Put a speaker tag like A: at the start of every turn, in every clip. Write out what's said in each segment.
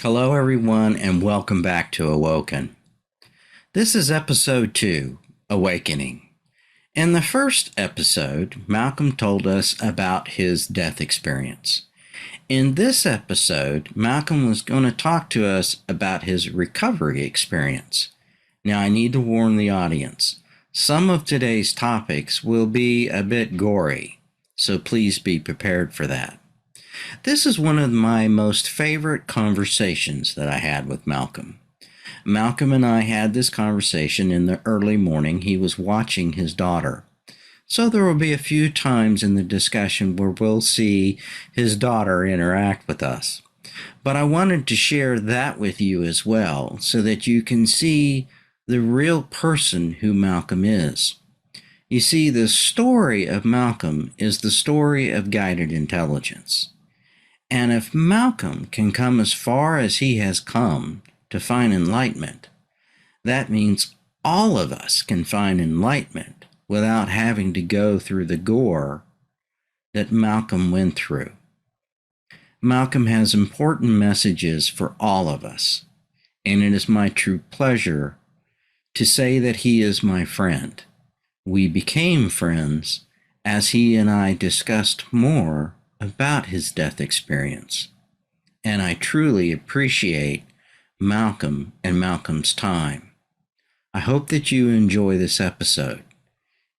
A: Hello, everyone, and welcome back to Awoken. This is episode 2, Awakening. In the first episode, Malcolm told us about his death experience. In this episode, Malcolm was going to talk to us about his recovery experience. Now, I need to warn the audience. Some of today's topics will be a bit gory, so please be prepared for that. This is one of my most favorite conversations that I had with Malcolm. Malcolm and I had this conversation in the early morning. He was watching his daughter. So there will be a few times in the discussion where we'll see his daughter interact with us. But I wanted to share that with you as well so that you can see the real person who Malcolm is. You see, the story of Malcolm is the story of guided intelligence. And if Malcolm can come as far as he has come to find enlightenment, that means all of us can find enlightenment without having to go through the gore that Malcolm went through. Malcolm has important messages for all of us, and it is my true pleasure to say that he is my friend. We became friends as he and I discussed more about his death experience, and I truly appreciate Malcolm and Malcolm's time. I hope that you enjoy this episode.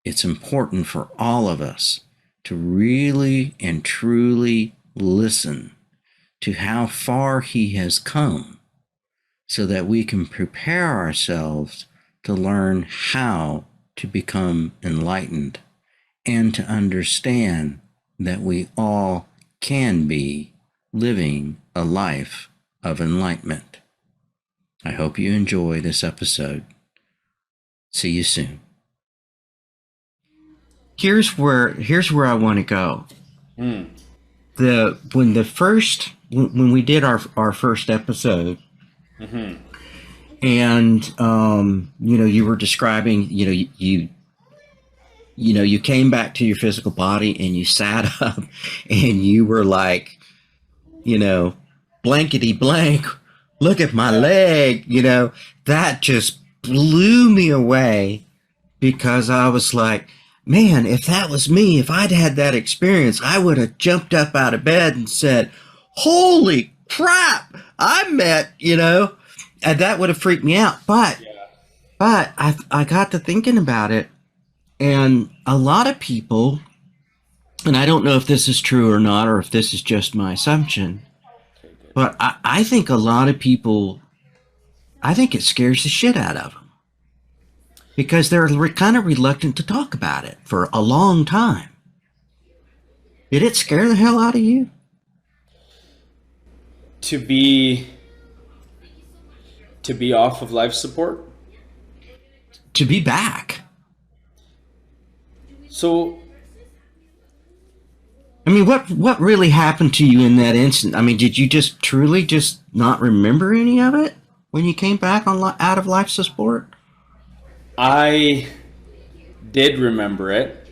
A: It's important for all of us to really and truly listen to how far he has come so that we can prepare ourselves to learn how to become enlightened and to understand that we all can be living a life of enlightenment. I hope you enjoy this episode. See you soon. Here's where I want to go. When we did our first episode, and you were describing, you came back to your physical body and you sat up and you were like, blankety blank, look at my leg, that just blew me away because I was like, man, if that was me, if I'd had that experience, I would have jumped up out of bed and said, holy crap, I met, and that would have freaked me out. But I got to thinking about it. And a lot of people, and I don't know if this is true or not, or if this is just my assumption, but I think a lot of people, I think it scares the shit out of them because they're kind of reluctant to talk about it for a long time. Did it scare the hell out of you?
B: To be off of life support?
A: To be back.
B: So,
A: I mean, what really happened to you in that instant? I mean, did you just truly just not remember any of it when you came back out of life support?
B: I did remember it,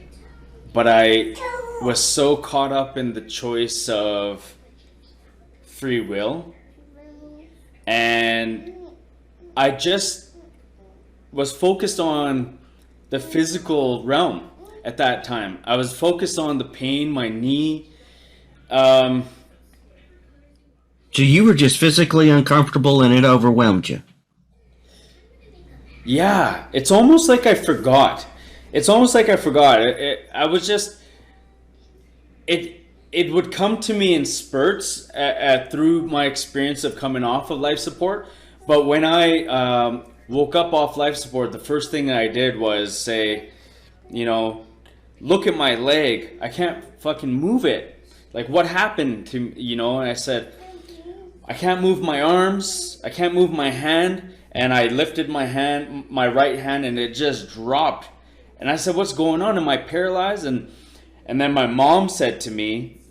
B: but I was so caught up in the choice of free will, and I just was focused on the physical realm. At that time, I was focused on the pain, my knee.
A: So you were just physically uncomfortable and it overwhelmed you?
B: Yeah, it's almost like I forgot. I was just, it would come to me in spurts through my experience of coming off of life support. But when I woke up off life support, the first thing that I did was say, look at my leg. I can't fucking move it. Like, what happened to, and I said, I can't move my arms. I can't move my hand. And I lifted my right hand, and it just dropped. And I said, what's going on? Am I paralyzed? And then my mom said to me,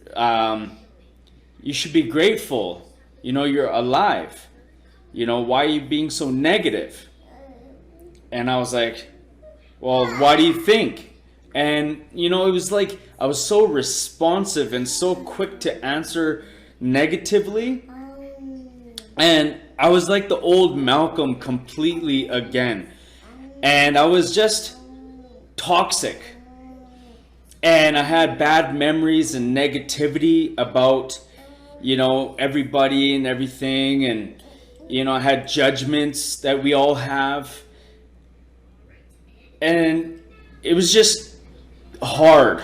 B: you should be grateful. You're alive. Why are you being so negative? And I was like, well, why do you think? And, it was like I was so responsive and so quick to answer negatively And I was like the old Malcolm completely again. And I was just toxic. And I had bad memories and negativity about, everybody and everything. And, I had judgments that we all have. And it was just hard.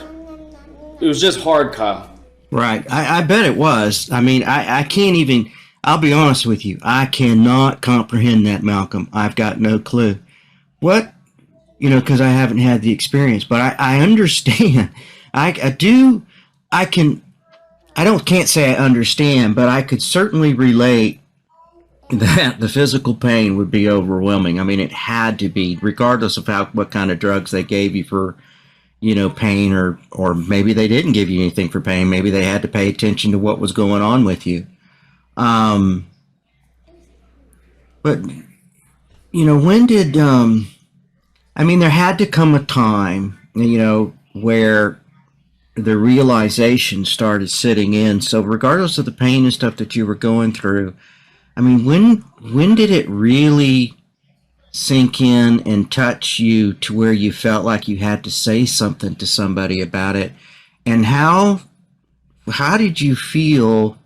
B: It was just hard, Kyle.
A: Right. I bet it was. I mean, I can't even, I'll be honest with you. I cannot comprehend that, Malcolm. I've got no clue. What, because I haven't had the experience, but I understand. I do, can't say I understand, but I could certainly relate that the physical pain would be overwhelming. I mean, it had to be, regardless of what kind of drugs they gave you for, pain, or maybe they didn't give you anything for pain. Maybe they had to pay attention to what was going on with you. But, when did, there had to come a time, where the realization started sitting in. So regardless of the pain and stuff that you were going through, when did it really sink in and touch you to where you felt like you had to say something to somebody about it? And how did you feel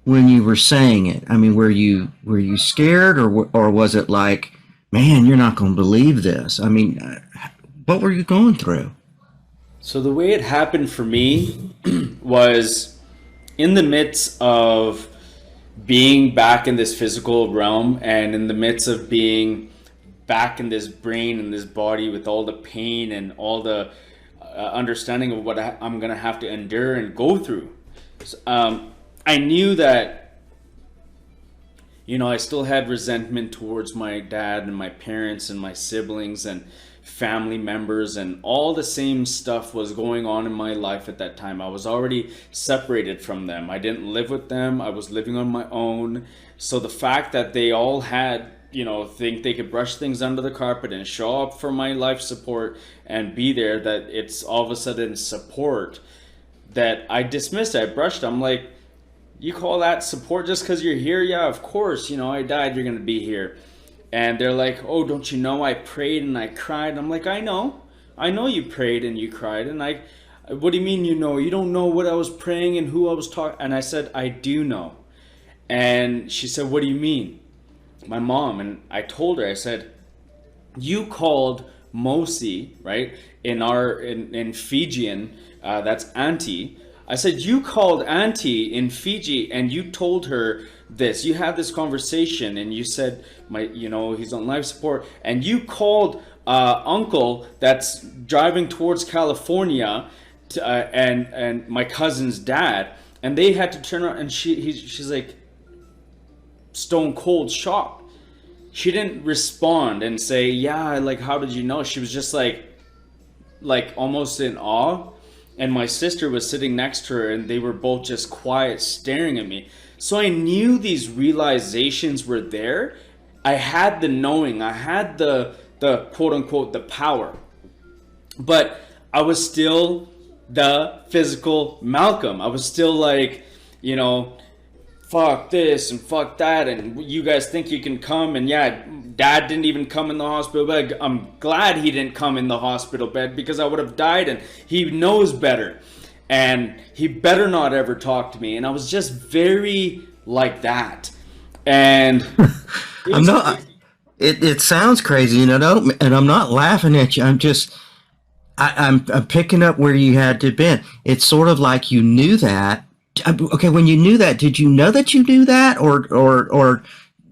A: when you were saying it? Were you scared, or was it like, man, you're not going to believe this? What were you going through?
B: So the way it happened for me was in the midst of being back in this physical realm, and in the midst of being back in this brain and this body with all the pain and all the understanding of what I'm going to have to endure and go through. So, I knew that, I still had resentment towards my dad and my parents and my siblings and family members, and all the same stuff was going on in my life at that time. I was already separated from them. I didn't live with them. I was living on my own. So the fact that they all had, think they could brush things under the carpet and show up for my life support and be there, that it's all of a sudden support, that I dismissed it. I brushed it. I'm like, you call that support just because you're here? Yeah, of course. I died. You're going to be here. And they're like, oh, don't you know I prayed and I cried? I'm like, I know you prayed and you cried. And what do you mean you know? You don't know what I was praying and who I was talking. And I said, I do know. And she said, what do you mean? My mom. And I told her, I said, you called Mosi, right? In Fijian, that's auntie. I said, you called auntie in Fiji and you told her this. You had this conversation and you said, he's on life support. And you called uncle that's driving towards California and my cousin's dad. And they had to turn around, and she's like stone cold shocked. She didn't respond and say, yeah, like, how did you know? She was just like almost in awe. And my sister was sitting next to her, and they were both just quiet, staring at me. So I knew these realizations were there. I had the knowing. I had the quote unquote the power. But I was still the physical Malcolm. I was still like, fuck this and fuck that, and you guys think you can come, and yeah, dad didn't even come in the hospital bed. I'm glad he didn't come in the hospital bed, because I would have died, and he knows better, and he better not ever talk to me. And I was just very like that. And
A: it sounds crazy, and I'm not laughing at you. I'm picking up where you had to been. It's sort of like you knew that. Okay, when you knew that, did you know that you knew that, or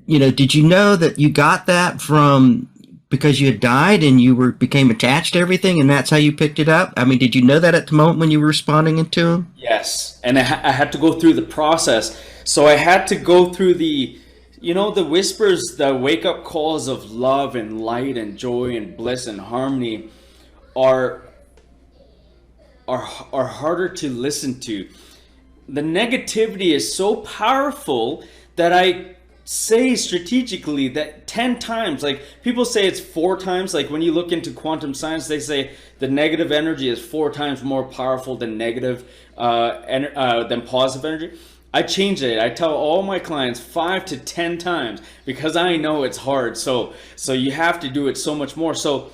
A: did you know that you got that from because you had died and you became attached to everything, and that's how you picked it up? Did you know that at the moment when you were responding to him?
B: Yes, and I had to go through the process. So I had to go through the whispers, the wake up calls of love and light and joy and bliss and harmony are harder to listen to. The negativity is so powerful that I say strategically that 10 times, like people say it's 4 times, like when you look into quantum science, they say the negative energy is 4 times more powerful than than positive energy. I change it. I tell all my clients 5 to 10 times because I know it's hard. So you have to do it so much more. So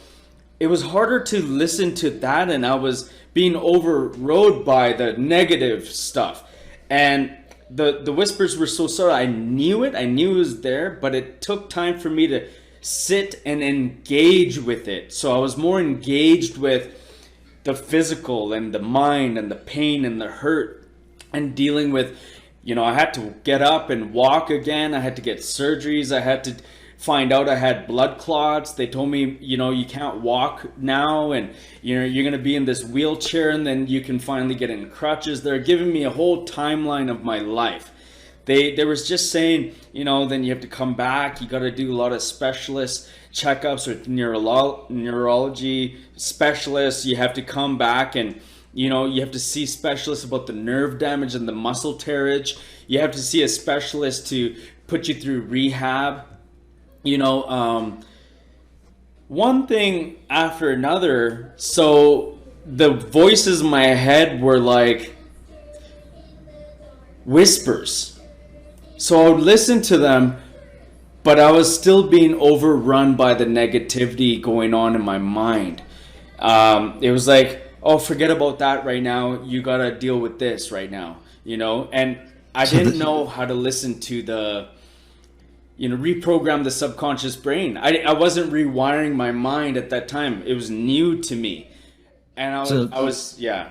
B: it was harder to listen to that, and I was being overrode by the negative stuff. And the whispers were so subtle. I knew it. I knew it was there, but it took time for me to sit and engage with it. So I was more engaged with the physical and the mind and the pain and the hurt, and dealing with, I had to get up and walk again. I had to get surgeries. I had to find out I had blood clots. They told me, you can't walk now, and you're going to be in this wheelchair, and then you can finally get in crutches. They're giving me a whole timeline of my life. They was just saying, then you have to come back. You got to do a lot of specialist checkups with neurology specialists. You have to come back, and you have to see specialists about the nerve damage and the muscle tearage. You have to see a specialist to put you through rehab. One thing after another. So the voices in my head were like whispers. So I would listen to them, but I was still being overrun by the negativity going on in my mind. It was like, oh, forget about that right now. You got to deal with this right now, and I didn't know how to listen to the, reprogram the subconscious brain. I wasn't rewiring my mind at that time. It was new to me. And I was, yeah.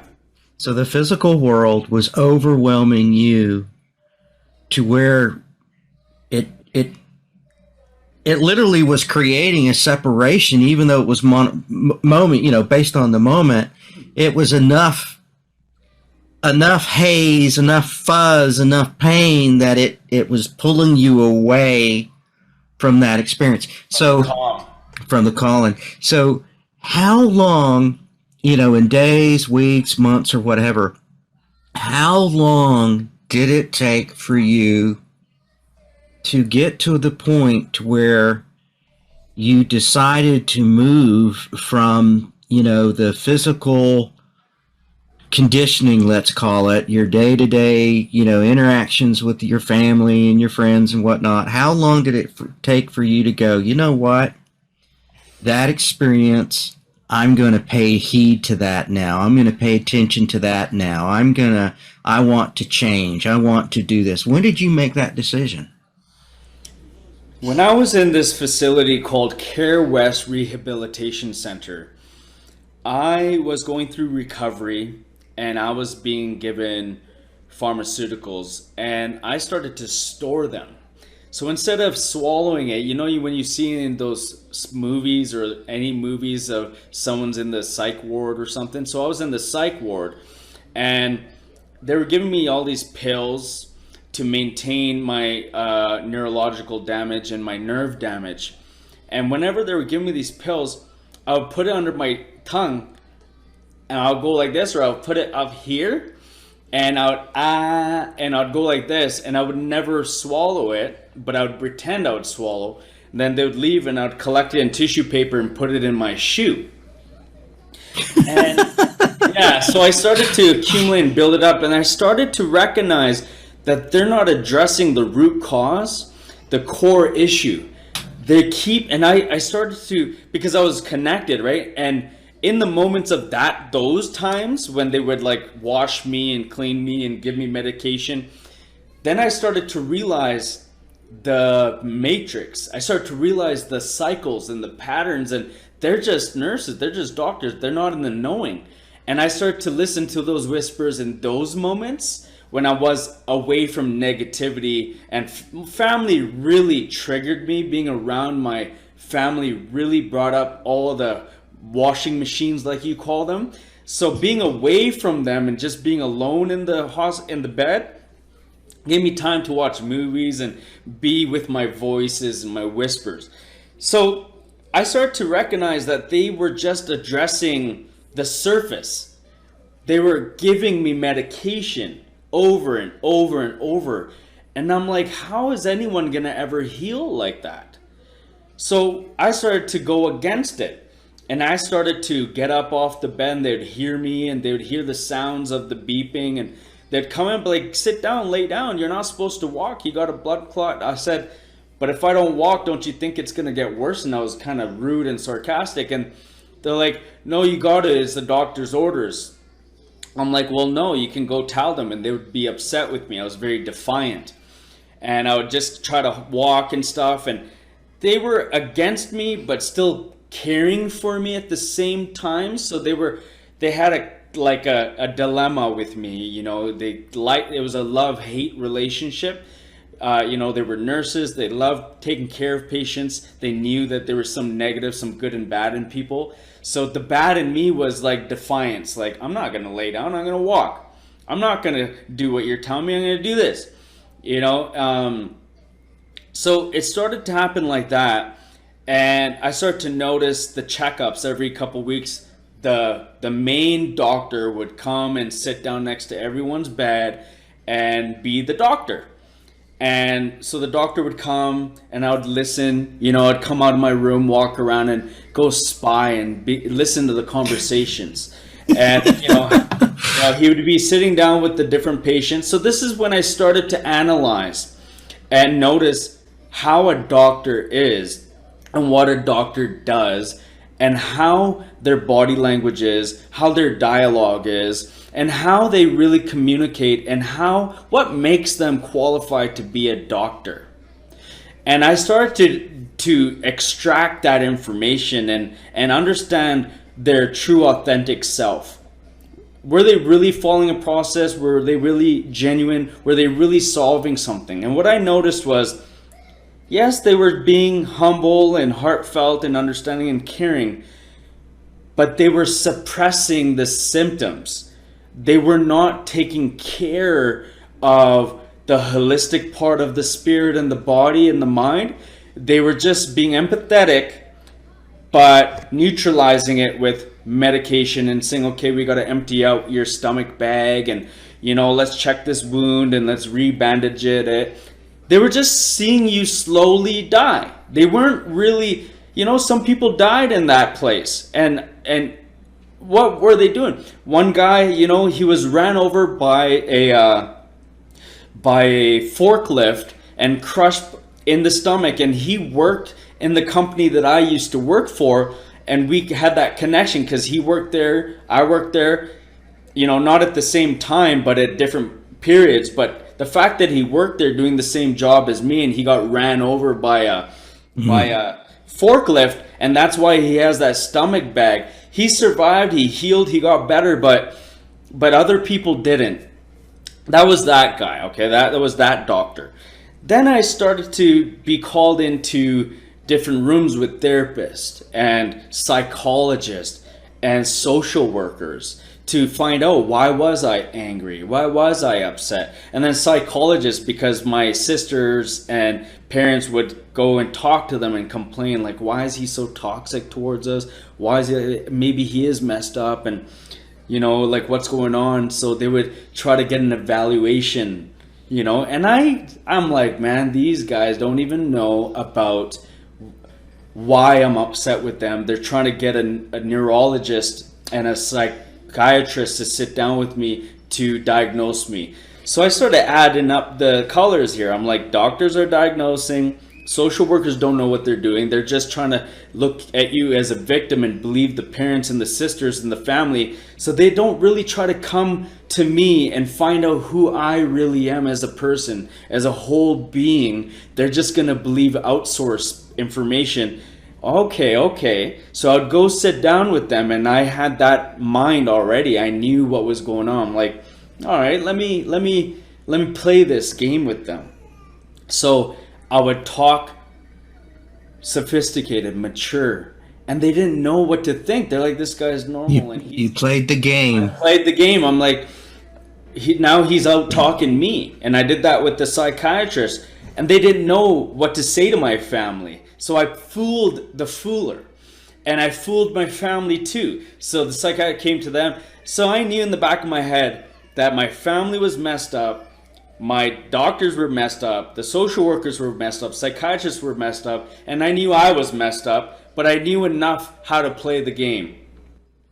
A: So the physical world was overwhelming you to where it literally was creating a separation, even though it was moment, based on the moment. It was enough haze, enough fuzz, enough pain that it was pulling you away from that experience. So from the calling. So how long, in days, weeks, months, or whatever, how long did it take for you to get to the point where you decided to move from, the physical conditioning, let's call it, your day-to-day, interactions with your family and your friends and whatnot? How long did it take for you to go, you know what, that experience, I'm going to pay heed to that now. I'm going to pay attention to that now. I want to change. I want to do this. When did you make that decision?
B: When I was in this facility called Care West Rehabilitation Center, I was going through recovery, and I was being given pharmaceuticals, and I started to store them. So instead of swallowing it, when you see in those movies or any movies of someone's in the psych ward or something. So I was in the psych ward, and they were giving me all these pills to maintain my neurological damage and my nerve damage. And whenever they were giving me these pills, I would put it under my tongue, and I'll go like this, or I'll put it up here, and I'd go like this, and I would never swallow it, but I would pretend I would swallow. And then they would leave, and I'd collect it in tissue paper and put it in my shoe. And yeah, so I started to accumulate and build it up, and I started to recognize that they're not addressing the root cause, the core issue. And I started to, because I was connected, right? And in the moments of those times when they would like wash me and clean me and give me medication, then I started to realize the matrix. I started to realize the cycles and the patterns, and they're just nurses, they're just doctors, they're not in the knowing. And I started to listen to those whispers in those moments when I was away from negativity, and family really triggered me. Being around my family really brought up all of the washing machines, like you call them. So being away from them and just being alone in the bed gave me time to watch movies and be with my voices and my whispers. So I started to recognize that they were just addressing the surface. They were giving me medication over and over and over. And I'm like, how is anyone gonna ever heal like that? So I started to go against it. And I started to get up off the bed, and they would hear me, and they would hear the sounds of the beeping, and they'd come in and be like, sit down, lay down. You're not supposed to walk. You got a blood clot. I said, but if I don't walk, don't you think it's going to get worse? And I was kind of rude and sarcastic. And they're like, no, you got to. It's the doctor's orders. I'm like, well, no, you can go tell them. And they would be upset with me. I was very defiant. And I would just try to walk and stuff. And they were against me, but still caring for me at the same time. So they had a dilemma with me. You know, it was a love-hate relationship. You know, they were nurses. They loved taking care of patients. They knew that there was some negative, some good and bad in people. So the bad in me was like defiance. Like, I'm not going to lay down. I'm going to walk. I'm not going to do what you're telling me. I'm going to do this. You know, so it started to happen like that. And I started to notice the checkups every couple weeks. The main doctor would come and sit down next to everyone's bed and be the doctor. And so the doctor would come and I would listen. You know, I'd come out of my room, walk around and go spy and listen to the conversations. And, you know, he would be sitting down with the different patients. So this is when I started to analyze and notice how a doctor is and what a doctor does and how their body language is, how their dialogue is, and how they really communicate and what makes them qualified to be a doctor. And I started to extract that information and understand their true authentic self. Were they really following a process? Were they really genuine? Were they really solving something? And what I noticed was, yes, they were being humble and heartfelt and understanding and caring, but they were suppressing the symptoms. They were not taking care of the holistic part of the spirit and the body and the mind. They were just being empathetic, but neutralizing it with medication and saying, okay, we got to empty out your stomach bag and, you know, let's check this wound and let's re-bandage it. They were just seeing you slowly die. They weren't really, you know, some people died in that place. And what were they doing? One guy, you know, he was ran over by a forklift and crushed in the stomach. And he worked in the company that I used to work for. And we had that connection because he worked there, I worked there, you know, not at the same time, but at different periods. But the fact that he worked there doing the same job as me and he got ran over by a forklift, and that's why he has that stomach bag. He survived, he healed, he got better, but other people didn't. That was that guy, okay? That was that doctor. Then I started to be called into different rooms with therapists and psychologists and social workers to find out, why was I angry? Why was I upset? And then psychologists, because my sisters and parents would go and talk to them and complain, like, why is he so toxic towards us? Why is he, maybe he is messed up, and, you know, like, what's going on? So they would try to get an evaluation, you know, and I'm like, man, these guys don't even know about why I'm upset with them. They're trying to get a neurologist and a psychiatrist to sit down with me to diagnose me. So I started adding up the colors here. I'm like, doctors are diagnosing, social workers don't know what they're doing. They're just trying to look at you as a victim and believe the parents and the sisters and the family. So they don't really try to come to me and find out who I really am as a person, as a whole being. They're just going to believe outsource information. Okay. So I'd go sit down with them, and I had that mind already. I knew what was going on. I'm like, all right, let me play this game with them. So I would talk sophisticated, mature, and they didn't know what to think. They're like, this guy's normal.
A: You played the game.
B: I played the game. I'm like, now he's out talking me. And I did that with the psychiatrist, and they didn't know what to say to my family. So I fooled the fooler, and I fooled my family too. So the psychiatrist came to them. So I knew in the back of my head that my family was messed up. My doctors were messed up. The social workers were messed up. Psychiatrists were messed up. And I knew I was messed up, but I knew enough how to play the game.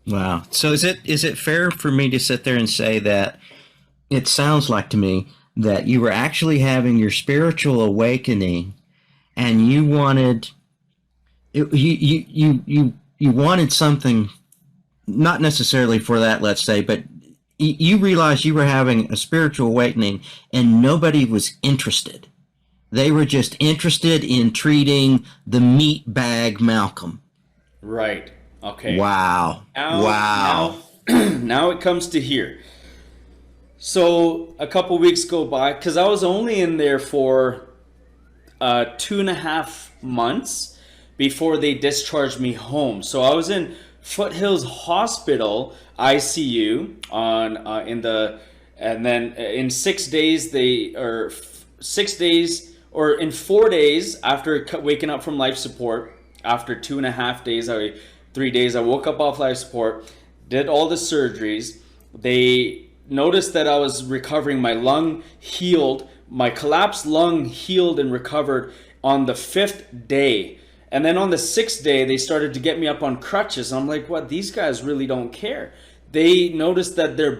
A: Wow. So is it fair for me to sit there and say that it sounds like to me that you were actually having your spiritual awakening, and you wanted you wanted something, not necessarily for that, let's say, but you realized you were having a spiritual awakening, and nobody was interested. They were just interested in treating the meat bag Malcolm.
B: Right. Okay.
A: Wow.
B: Now,
A: Wow.
B: now it comes to here. So a couple weeks go by because I was only in there for 2.5 months before they discharged me home. So I was in Foothills Hospital ICU in the, and then in 6 days or 6 days or in 4 days after waking up from life support, after 2.5 days, 3 days, I woke up off life support, did all the surgeries. They noticed that I was recovering. My lung healed. My collapsed lung healed and recovered on the 5th day. And then on the 6th day, they started to get me up on crutches. I'm like, what? These guys really don't care. They noticed that their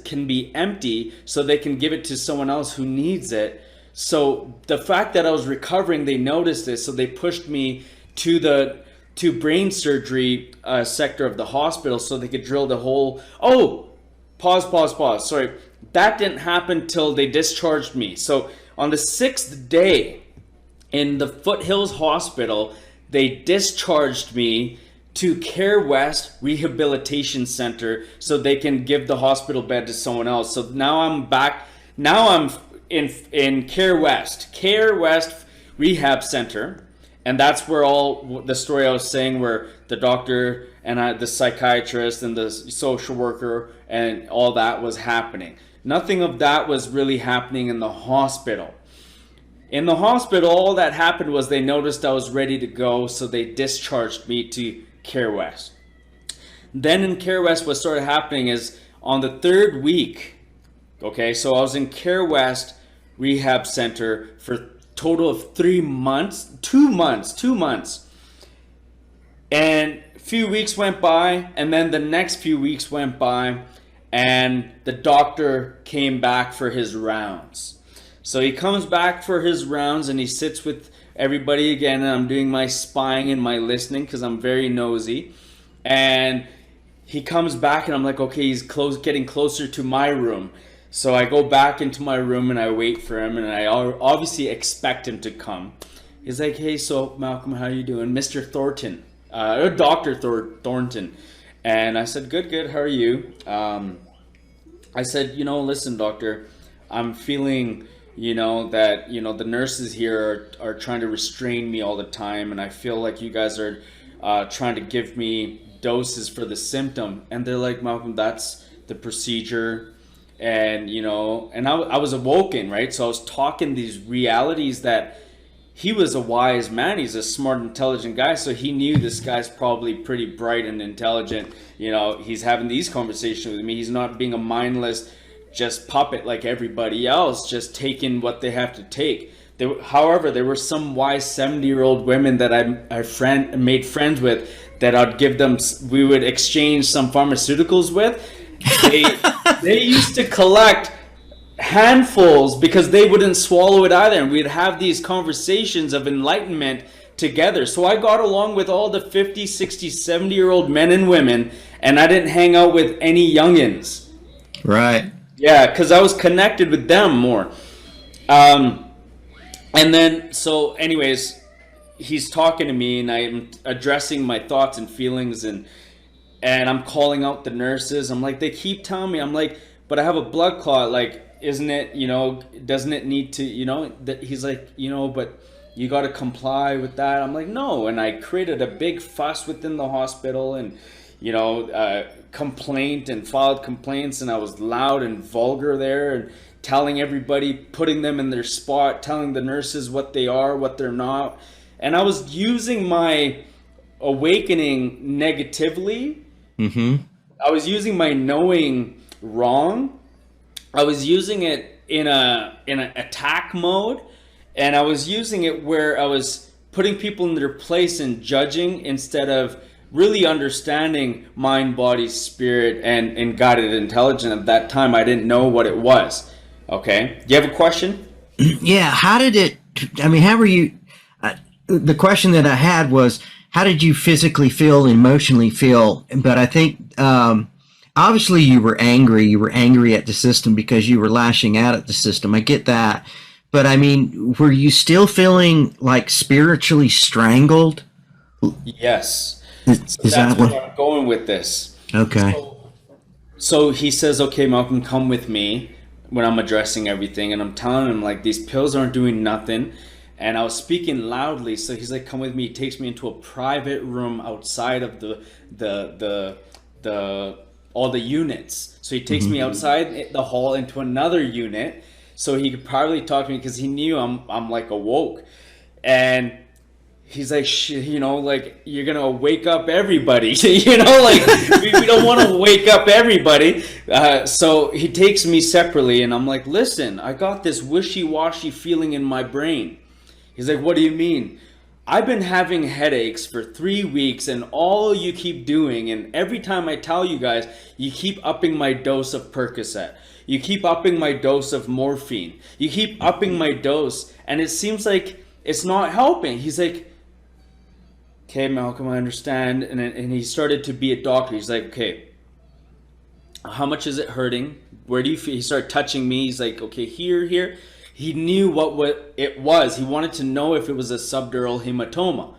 B: can be empty so they can give it to someone else who needs it. So the fact that I was recovering, they noticed this. So they pushed me to brain surgery sector of the hospital so they could drill the hole. Oh, pause. Sorry. That didn't happen till they discharged me. So on the 6th day in the Foothills Hospital, they discharged me to Care West Rehabilitation Center so they can give the hospital bed to someone else. So now I'm back. Now I'm in Care West Rehab Center. And that's where all the story I was saying, where the doctor and the psychiatrist and the social worker and all that was happening. Nothing of that was really happening in the hospital. In the hospital, all that happened was they noticed I was ready to go, so they discharged me to Care West. Then in Care West, what started happening is on the 3rd week, okay, so I was in Care West Rehab Center for total of 2 months. And a few weeks went by, and then the next few weeks went by, and the doctor came back for his rounds. So he comes back for his rounds and he sits with everybody again, and I'm doing my spying and my listening because I'm very nosy. And he comes back and I'm like, okay, he's getting closer to my room. So I go back into my room and I wait for him, and I obviously expect him to come. He's like, hey, so Malcolm, how you doing? Mr. Thornton, or Dr. Thornton. And I said, good, how are you? I said, listen, doctor, I'm feeling, that, the nurses here are trying to restrain me all the time, and I feel like you guys are trying to give me doses for the symptom. And they're like, Malcolm, that's the procedure. And I was awoken, right? So I was talking these realities that he was a wise man. He's a smart, intelligent guy. So he knew this guy's probably pretty bright and intelligent. He's having these conversations with me. He's not being a mindless, just puppet like everybody else, just taking what they have to take. However, there were some wise 70-year-old women that I made friends with that I'd give them. We would exchange some pharmaceuticals with. They used to collect handfuls because they wouldn't swallow it either, and we'd have these conversations of enlightenment together. So I got along with all the 50, 60, 70-year-old men and women, and I didn't hang out with any youngins.
A: Right.
B: Yeah, because I was connected with them more. And then, so anyways, he's talking to me, and I'm addressing my thoughts and feelings, and I'm calling out the nurses. I'm like, they keep telling me, I'm like, but I have a blood clot. Like, isn't it, doesn't it need to, that he's like, but you got to comply with that. I'm like, no. And I created a big fuss within the hospital and, complaint and filed complaints. And I was loud and vulgar there and telling everybody, putting them in their spot, telling the nurses what they are, what they're not. And I was using my awakening negatively.
A: Mm-hmm.
B: I was using my knowing wrong. I was using it in an attack mode, and I was using it where I was putting people in their place and judging instead of really understanding mind, body, spirit, and guided intelligence. At that time, I didn't know what it was. Okay. Do you have a question?
A: Yeah. How did it? I mean, how were you? The question that I had was, how did you physically feel, emotionally feel? But I think obviously you were angry. You were angry at the system because you were lashing out at the system. I get that. But I mean, were you still feeling like spiritually strangled?
B: Yes. So
A: Is
B: that's
A: that
B: where
A: what?
B: I'm going with this.
A: Okay.
B: So he says, okay, Malcolm, come with me when I'm addressing everything. And I'm telling him, like, these pills aren't doing nothing. And I was speaking loudly. So he's like, come with me. He takes me into a private room outside of the all the units. So he takes me outside the hall into another unit. So he could probably talk to me because he knew I'm like awoke. And he's like, like, you're gonna wake up everybody. Like, we don't want to wake up everybody. So he takes me separately, and I'm like, listen, I got this wishy-washy feeling in my brain. He's like, what do you mean? I've been having headaches for 3 weeks, and all you keep doing, and every time I tell you guys, you keep upping my dose of Percocet. You keep upping my dose of morphine. You keep upping my dose, and it seems like it's not helping. He's like, okay, Malcolm, I understand. And he started to be a doctor. He's like, okay, how much is it hurting? Where do you feel? He started touching me. He's like, okay, here. He knew what it was. He wanted to know if it was a subdural hematoma.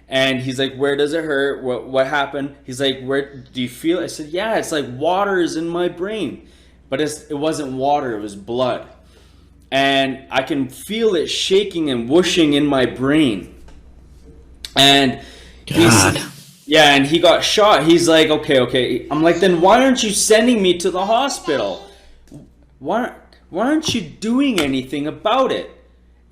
B: And he's like, where does it hurt? What happened? He's like, where do you feel it? I said, yeah, it's like water is in my brain. But it wasn't water, it was blood. And I can feel it shaking and whooshing in my brain. And
A: God.
B: yeah, and he got shot. He's like, okay. I'm like, then why aren't you sending me to the hospital? Why aren't you doing anything about it?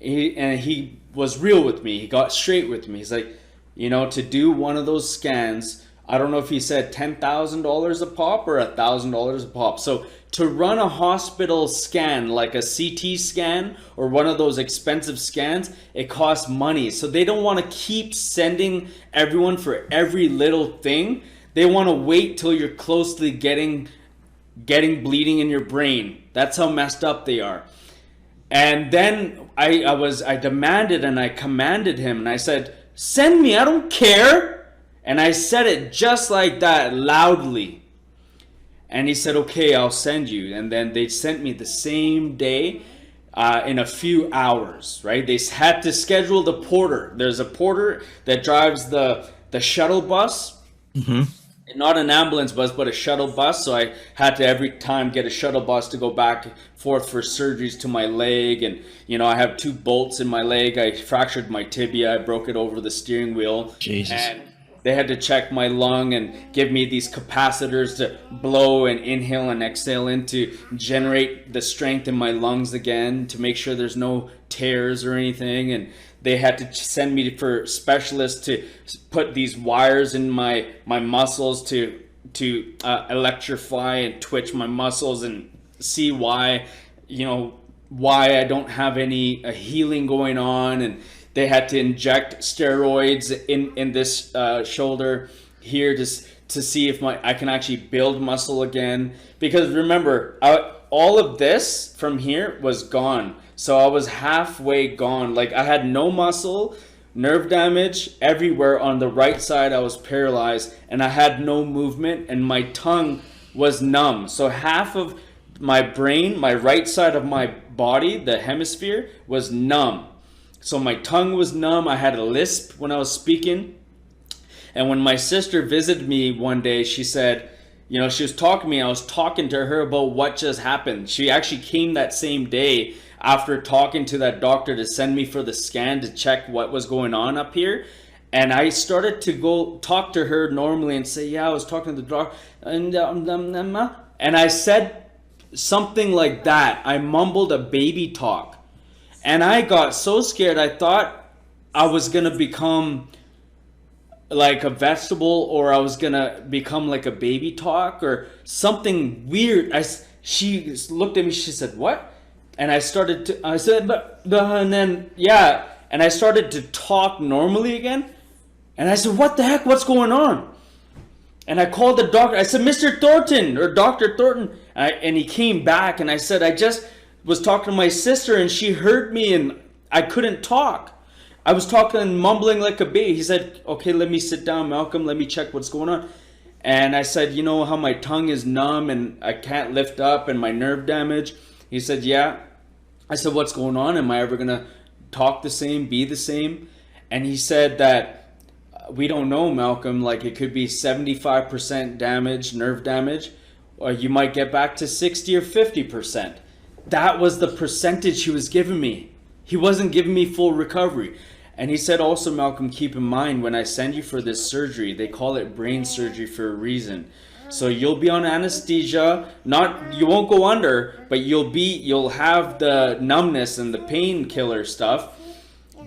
B: And he was real with me. He got straight with me. He's like, to do one of those scans, I don't know if he said $10,000 a pop or $1,000 a pop. So to run a hospital scan, like a CT scan or one of those expensive scans, it costs money. So they don't want to keep sending everyone for every little thing. They want to wait till you're closely getting bleeding in your brain. That's how messed up they are. And then I demanded and I commanded him, and I said, send me, I don't care. And I said it just like that, loudly. And he said, okay, I'll send you. And then they sent me the same day, in a few hours, right? They had to schedule the porter. There's a porter that drives the shuttle bus. Not an ambulance bus, but a shuttle bus. So I had to every time get a shuttle bus to go back and forth for surgeries to my leg. And, I have 2 bolts in my leg. I fractured my tibia. I broke it over the steering wheel.
A: Jesus.
B: And they had to check my lung and give me these capacitors to blow and inhale and exhale in to generate the strength in my lungs again, to make sure there's no tears or anything. And they had to send me for specialists to put these wires in my muscles to electrify and twitch my muscles and see why I don't have any healing going on. And they had to inject steroids in this shoulder here to see if I can actually build muscle again. Because remember, all of this from here was gone. So I was halfway gone. Like, I had no muscle, nerve damage everywhere. On the right side, I was paralyzed, and I had no movement, and my tongue was numb. So half of my brain, my right side of my body, the hemisphere, was numb. So my tongue was numb. I had a lisp when I was speaking. And when my sister visited me one day, she said, she was talking to me. I was talking to her about what just happened. She actually came that same day after talking to that doctor to send me for the scan to check what was going on up here. And I started to go talk to her normally and say, yeah, I was talking to the doctor. And I said something like that. I mumbled a baby talk. And I got so scared, I thought I was going to become like a vegetable, or I was going to become like a baby talk or something weird. She looked at me, she said, what? And I said, and then, yeah. And I started to talk normally again. And I said, what the heck? What's going on? And I called the doctor. I said, Mr. Thornton or Dr. Thornton. And he came back and I said, I just was talking to my sister and she heard me and I couldn't talk. I was talking and mumbling like a baby. He said, okay, let me sit down, Malcolm. Let me check what's going on. And I said, you know how my tongue is numb and I can't lift up and my nerve damage? He said, yeah. I said, what's going on? Am I ever going to talk the same, be the same? And he said that, we don't know, Malcolm, like it could be 75% damage, nerve damage, or you might get back to 60 or 50%. That was the percentage he was giving me. He wasn't giving me full recovery. And he said also, Malcolm, keep in mind when I send you for this surgery, they call it brain surgery for a reason. So you'll be on anesthesia, you won't go under, but you'll have the numbness and the painkiller stuff.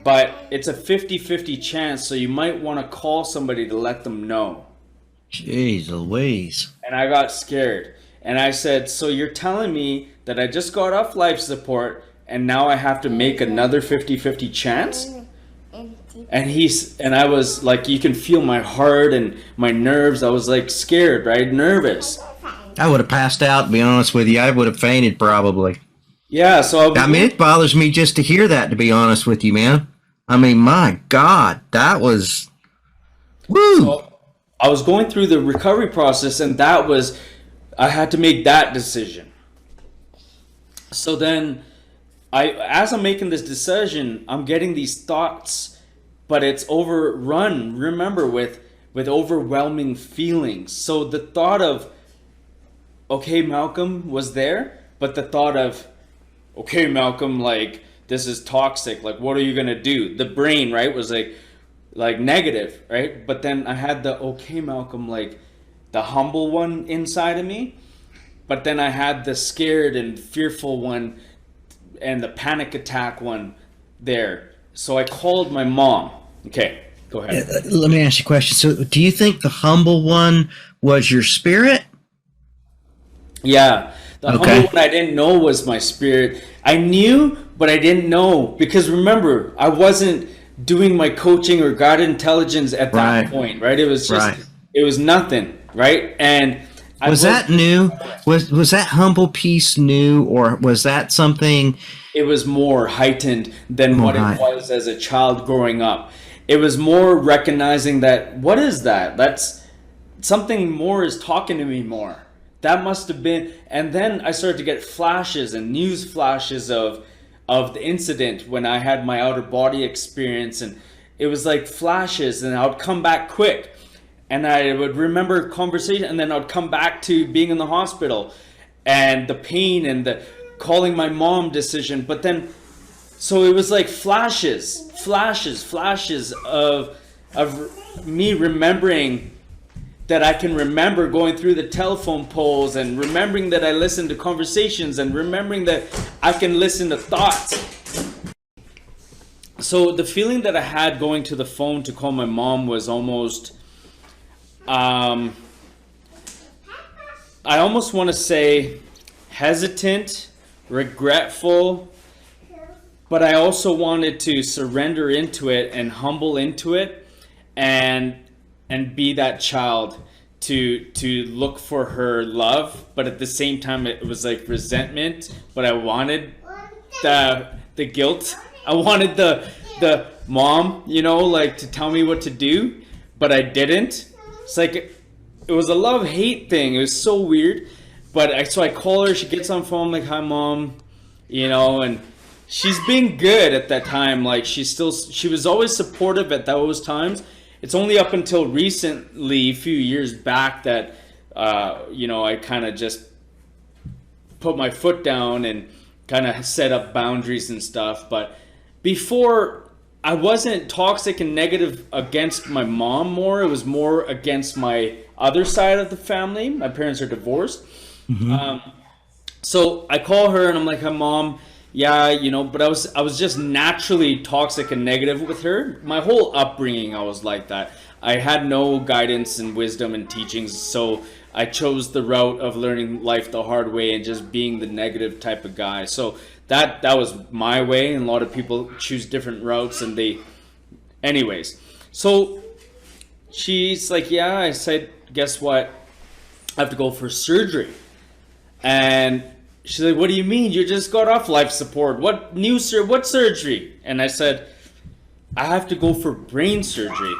B: But it's a 50-50 chance, so you might want to call somebody to let them know.
A: Jeez Louise.
B: And I got scared. And I said, so you're telling me that I just got off life support and now I have to make another 50-50 chance? And I was like, you can feel my heart and my nerves. I was like scared, right? Nervous.
A: I would have passed out, to be honest with you. I would have fainted probably.
B: Yeah, so
A: I mean, it bothers me just to hear that, to be honest with you, man. I mean, my God, that was, woo.
B: So I was going through the recovery process, and I had to make that decision. So then, as I'm making this decision, I'm getting these thoughts, but it's overrun, remember, with overwhelming feelings. So the thought of, okay, Malcolm was there, but the thought of, okay, Malcolm, like, this is toxic. Like, what are you going to do? The brain, right, was like negative, right? But then I had the, okay, Malcolm, like the humble one inside of me. But then I had the scared and fearful one and the panic attack one there. So I called my mom. Okay, go ahead.
A: Let me ask you a question. So do you think the humble one was your spirit?
B: Yeah. The humble one I didn't know was my spirit. I knew, but I didn't know. Because remember, I wasn't doing my coaching or guided intelligence at that point, right? It was just, it was nothing, right? And
A: was that new? Was that humble piece new, or was that something?
B: It was more heightened than what it was as a child growing up. It was more recognizing that, what is that? That's something more is talking to me more. That must have been, and then I started to get flashes and news flashes of the incident when I had my outer body experience, and it was like flashes, and I would come back quick, and I would remember conversation, and then I would come back to being in the hospital, and the pain and the calling my mom decision. But then, so it was like flashes of me remembering that I can remember going through the telephone poles, and remembering that I listened to conversations, and remembering that I can listen to thoughts. So the feeling that I had going to the phone to call my mom was almost, I almost want to say hesitant, regretful, but I also wanted to surrender into it and humble into it, and be that child to look for her love. But at the same time, it was like resentment, but I wanted the guilt. I wanted the mom, like to tell me what to do, but I didn't. It's like it was a love-hate thing. It was so weird. But so I call her, she gets on phone, like, hi mom, and she's been good at that time. Like she was always supportive at those times. It's only up until recently, a few years back, that I kind of just put my foot down and kind of set up boundaries and stuff. But before, I wasn't toxic and negative against my mom more. It was more against my other side of the family. My parents are divorced. Mm-hmm. So I call her and I'm like, hi mom. Yeah, but I was just naturally toxic and negative with her. My whole upbringing, I was like that. I had no guidance and wisdom and teachings, so I chose the route of learning life the hard way and just being the negative type of guy. So that was my way, and a lot of people choose different routes, and anyways. So she's like, yeah. I said, guess what? I have to go for surgery. And she's like, what do you mean? You just got off life support. What surgery? And I said, I have to go for brain surgery.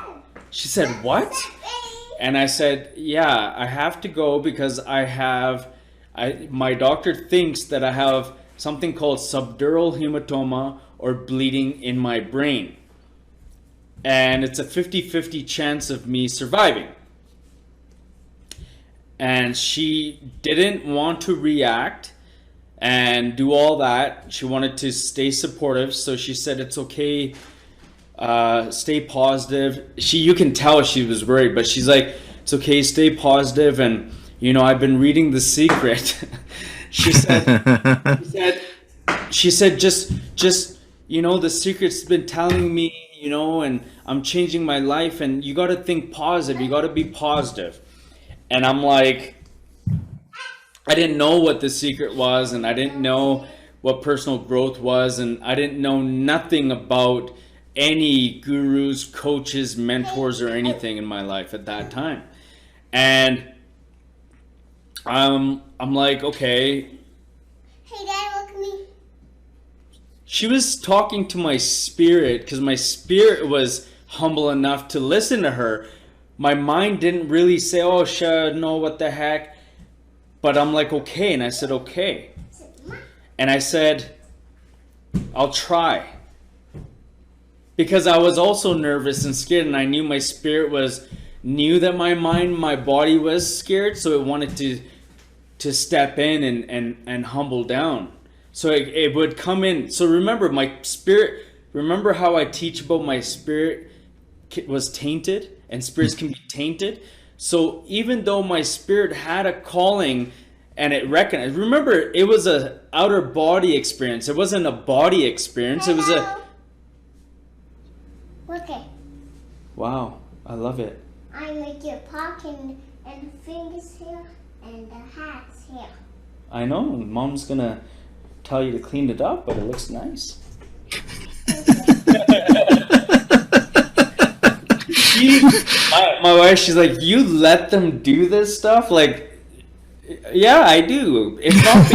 B: She said, what? And I said, yeah, I have to go because my doctor thinks that I have something called subdural hematoma or bleeding in my brain. And it's a 50-50 chance of me surviving. And she didn't want to react and do all that. She wanted to stay supportive. So she said, it's okay. Stay positive. You can tell she was worried, but she's like, it's okay, stay positive. And, I've been reading The Secret. she said, just, The Secret's been telling me, and I'm changing my life, and you got to think positive. You got to be positive. And I'm like, I didn't know what The Secret was, and I didn't know what personal growth was, and I didn't know nothing about any gurus, coaches, mentors, or anything in my life at that time. And I'm like, okay.
C: Hey, Dad, look at me.
B: She was talking to my spirit because my spirit was humble enough to listen to her. My mind didn't really say, oh, no, what the heck. But I'm like, okay. And I said, okay. And I said, I'll try. Because I was also nervous and scared, and I knew my spirit knew that my body was scared, so it wanted to step in and humble down. So it would come in. So remember how I teach about my spirit was tainted, and spirits can be tainted. So even though my spirit had a calling and it recognized, remember, it was a outer body experience. It wasn't a body experience. It was a...
C: Okay.
B: Wow, I love it.
C: I make your pocket and fingers here and the hats here.
B: I know. Mom's gonna tell you to clean it up, but it looks nice. My wife, she's like, you let them do this stuff? Like, yeah, I do. It's not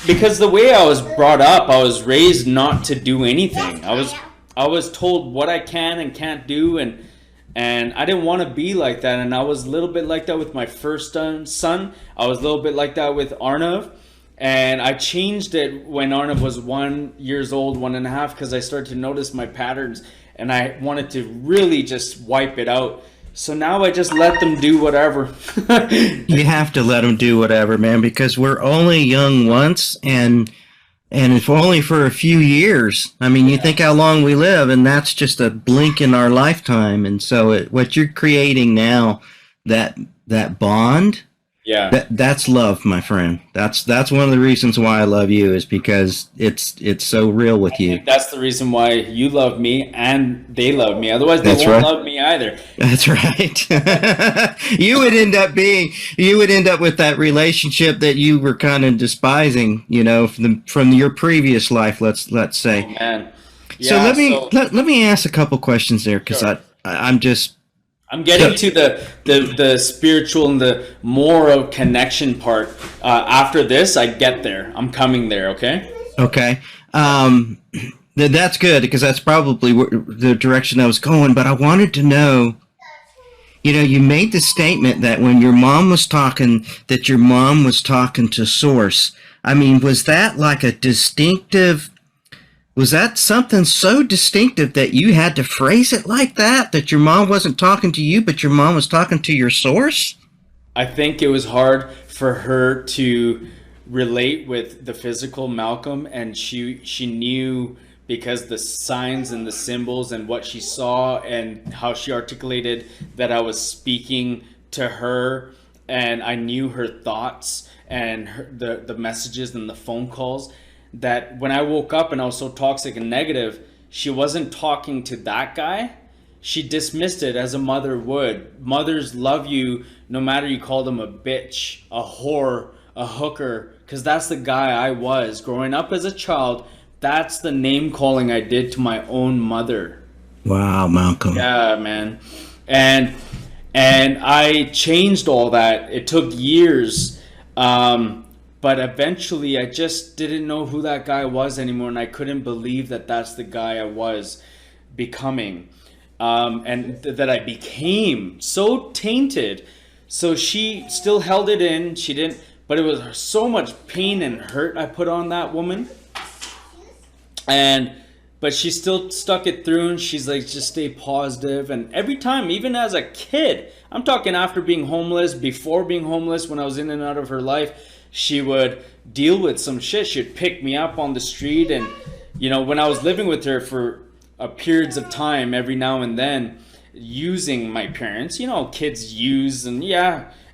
B: because the way I was brought up, I was raised not to do anything. I was told what I can and can't do, and I didn't want to be like that. And I was a little bit like that with my first son. I was a little bit like that with Arnav. And I changed it when Arnav was 1 year old, 1.5, because I started to notice my patterns, and I wanted to really just wipe it out. So now I just let them do whatever.
A: You have to let them do whatever, man, because we're only young once, and if only for a few years. I mean, you think how long we live, and that's just a blink in our lifetime. And so what you're creating now, that bond,
B: yeah,
A: that's love, my friend. That's one of the reasons why I love you, is because it's so real with you.
B: That's the reason why you love me and they love me. Otherwise, they
A: That's
B: won't
A: right.
B: love me either.
A: That's right. You would end up with that relationship that you were kind of despising, from your previous life. Let's say.
B: Oh, man.
A: So
B: Yeah,
A: let me ask a couple questions there, because
B: Sure.
A: I'm
B: getting to the spiritual and the moral connection part. After this, I get there. I'm coming there, okay?
A: okay. That's good, because that's probably the direction I was going. But I wanted to know, you made the statement that when your mom was talking to Source. I mean, was that like a distinctive? Was that something so distinctive that you had to phrase it like that your mom wasn't talking to you, but your mom was talking to your source?
B: I think it was hard for her to relate with the physical Malcolm, and she knew, because the signs and the symbols and what she saw and how she articulated that I was speaking to her, and I knew her thoughts and the messages and the phone calls, that when I woke up and I was so toxic and negative, she wasn't talking to that guy. She dismissed it as a mother would. Mothers love you no matter you call them a bitch, a whore, a hooker, because that's the guy I was. Growing up as a child, that's the name calling I did to my own mother.
A: Wow, Malcolm.
B: Yeah, man. and I changed all that. It took years, but eventually I just didn't know who that guy was anymore, and I couldn't believe that that's the guy I was becoming, and that I became so tainted. So she still held it in. She didn't, but it was so much pain and hurt I put on that woman, and but she still stuck it through, and she's like, just stay positive. And every time, even as a kid, I'm talking after being homeless, before being homeless, when I was in and out of her life, she would deal with some shit. She'd pick me up on the street, and when I was living with her for periods of time, every now and then, using my parents, kids use, and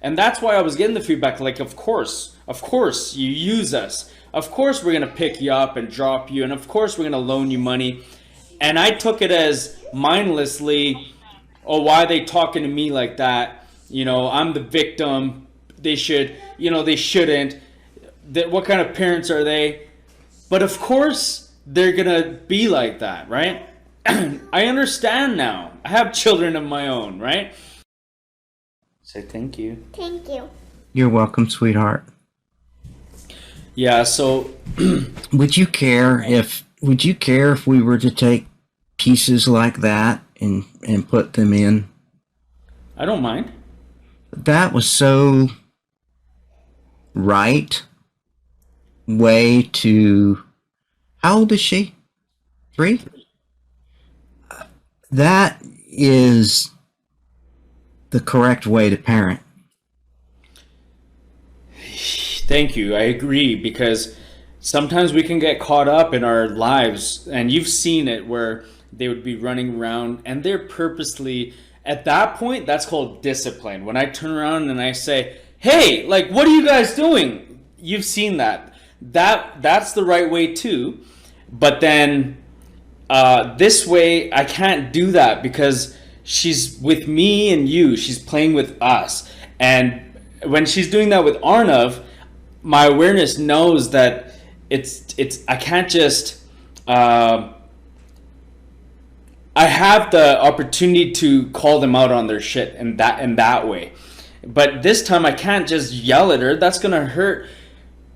B: and that's why I was getting the feedback, like, of course you use us. Of course we're going to pick you up and drop you, and of course we're going to loan you money. And I took it as mindlessly, oh, why are they talking to me like that? I'm the victim. They should, they shouldn't. What kind of parents are they? But of course they're going to be like that, right? I understand now. I have children of my own, right? Say thank you.
C: Thank you.
A: You're welcome, sweetheart.
B: Yeah, so
A: would you care if we were to take pieces like that and put them in?
B: I don't mind.
A: That was so right way to... How old is she? 3? That is the correct way to parent.
B: Thank you. I agree, because sometimes we can get caught up in our lives, and you've seen it where they would be running around and they're purposely, at that point, that's called discipline. When I turn around and I say, hey, like, what are you guys doing? You've seen that. That's the right way too. But then this way, I can't do that because she's with me and you. She's playing with us. And when she's doing that with Arnav, my awareness knows that it's I can't just I have the opportunity to call them out on their shit in that way. But this time I can't just yell at her. That's gonna hurt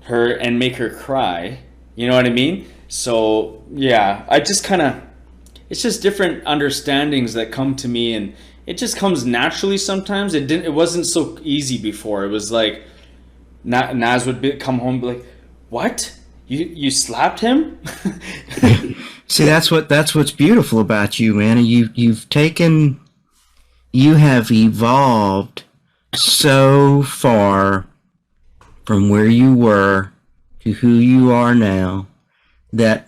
B: her and make her cry. You know what I mean? So yeah, I just it's just different understandings that come to me, and it just comes naturally sometimes. It wasn't so easy before. It was like Naz would come home and be like, what? You slapped him?
A: See, that's what's beautiful about you, man. You have evolved so far from where you were to who you are now that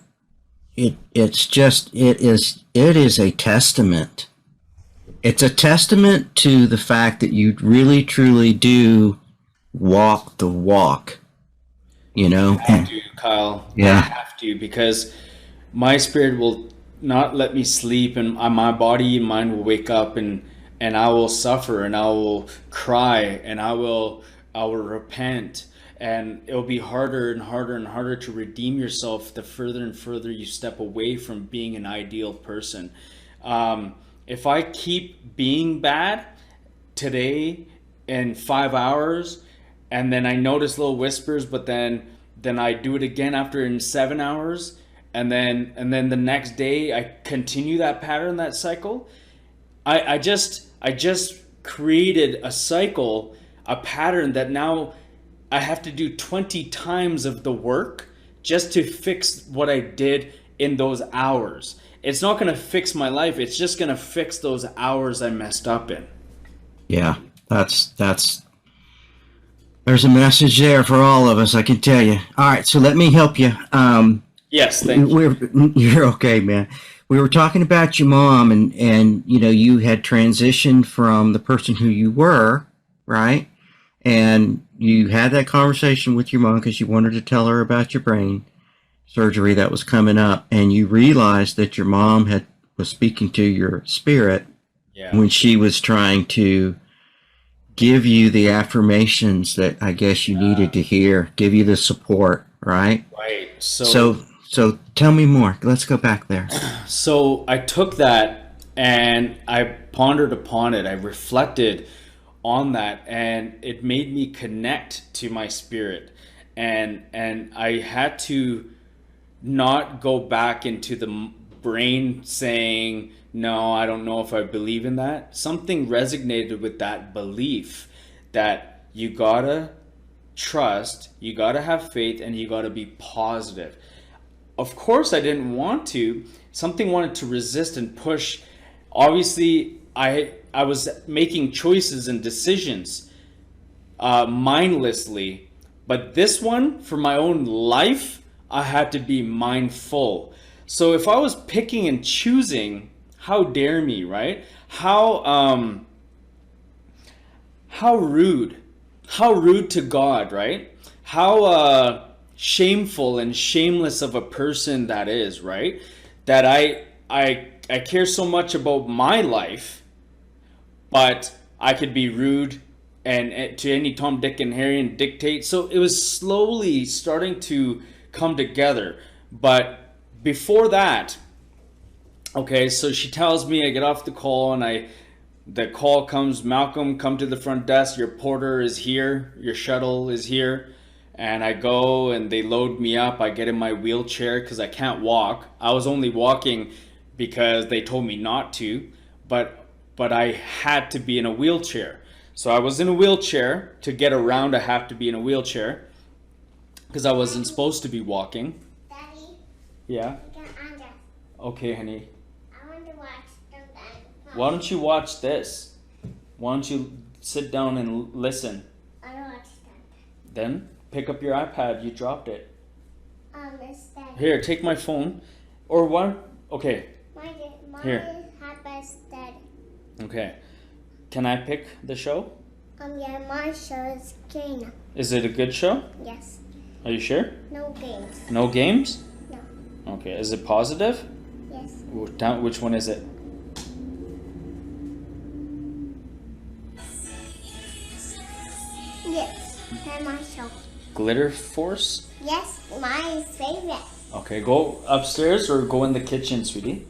A: it is a testament. It's a testament to the fact that you really truly do walk the walk,
B: I have to, Kyle.
A: Yeah.
B: I have to, because my spirit will not let me sleep, and my body and mind will wake up, and I will suffer, and I will cry, and I will repent, and it'll be harder and harder and harder to redeem yourself the further and further you step away from being an ideal person. If I keep being bad today in 5 hours, and then I notice little whispers, but then I do it again after in 7 hours, and then the next day I continue that pattern, that cycle, I just created a cycle, a pattern that now I have to do 20 times of the work just to fix what I did in those hours. It's not going to fix my life. It's just going to fix those hours I messed up in.
A: Yeah, there's a message there for all of us, I can tell you. All right, so let me help you.
B: Yes, thank you.
A: You're okay, man. We were talking about your mom, and you had transitioned from the person who you were, right? And you had that conversation with your mom because you wanted to tell her about your brain surgery that was coming up, and you realized that your mom was speaking to your spirit when she was trying to give you the affirmations that I guess you needed to hear, give you the support, right?
B: Right.
A: So tell me more. Let's go back there.
B: So I took that And I pondered upon it. I reflected on that, and it made me connect to my spirit. And I had to not go back into the brain saying, no, I don't know if I believe in that. Something resonated with that belief that you gotta trust, you gotta have faith, and you gotta be positive. Of course, I didn't want to. Something wanted to resist and push. Obviously, I was making choices and decisions mindlessly, but this one, for my own life, I had to be mindful. So if I was picking and choosing, how dare me, right? How rude, how rude to God, right? How shameful and shameless of a person that is, right? That I care so much about my life, but I could be rude and to any Tom, Dick, and Harry and dictate. So it was slowly starting to come together. But before that, okay, so she tells me, I get off the call, and the call comes, Malcolm, come to the front desk, your porter is here, your shuttle is here. And I go and they load me up. I get in my wheelchair because I can't walk. I was only walking because they told me not to, but I had to be in a wheelchair. So I was in a wheelchair. To get around, I have to be in a wheelchair because I wasn't supposed to be walking.
C: Daddy,
B: Yeah.
C: you can answer.
B: Okay, honey.
C: I want to watch something.
B: Why don't you watch this? Why don't you sit down and listen?
C: I don't watch that.
B: Then pick up your iPad. You dropped it.
C: It's Daddy.
B: Here, take my phone. Or one. Okay.
C: My
B: Here.
C: happens Daddy.
B: Okay. Can I pick the show?
C: Yeah, my show is Kena.
B: Is it a good show?
C: Yes.
B: Are you sure?
C: No games.
B: No games?
C: No.
B: Okay. Is it positive?
C: Yes.
B: Which one is it?
C: Yes. That's my show.
B: Glitter Force?
C: Yes, my favorite.
B: Okay, go upstairs or go in the kitchen, sweetie.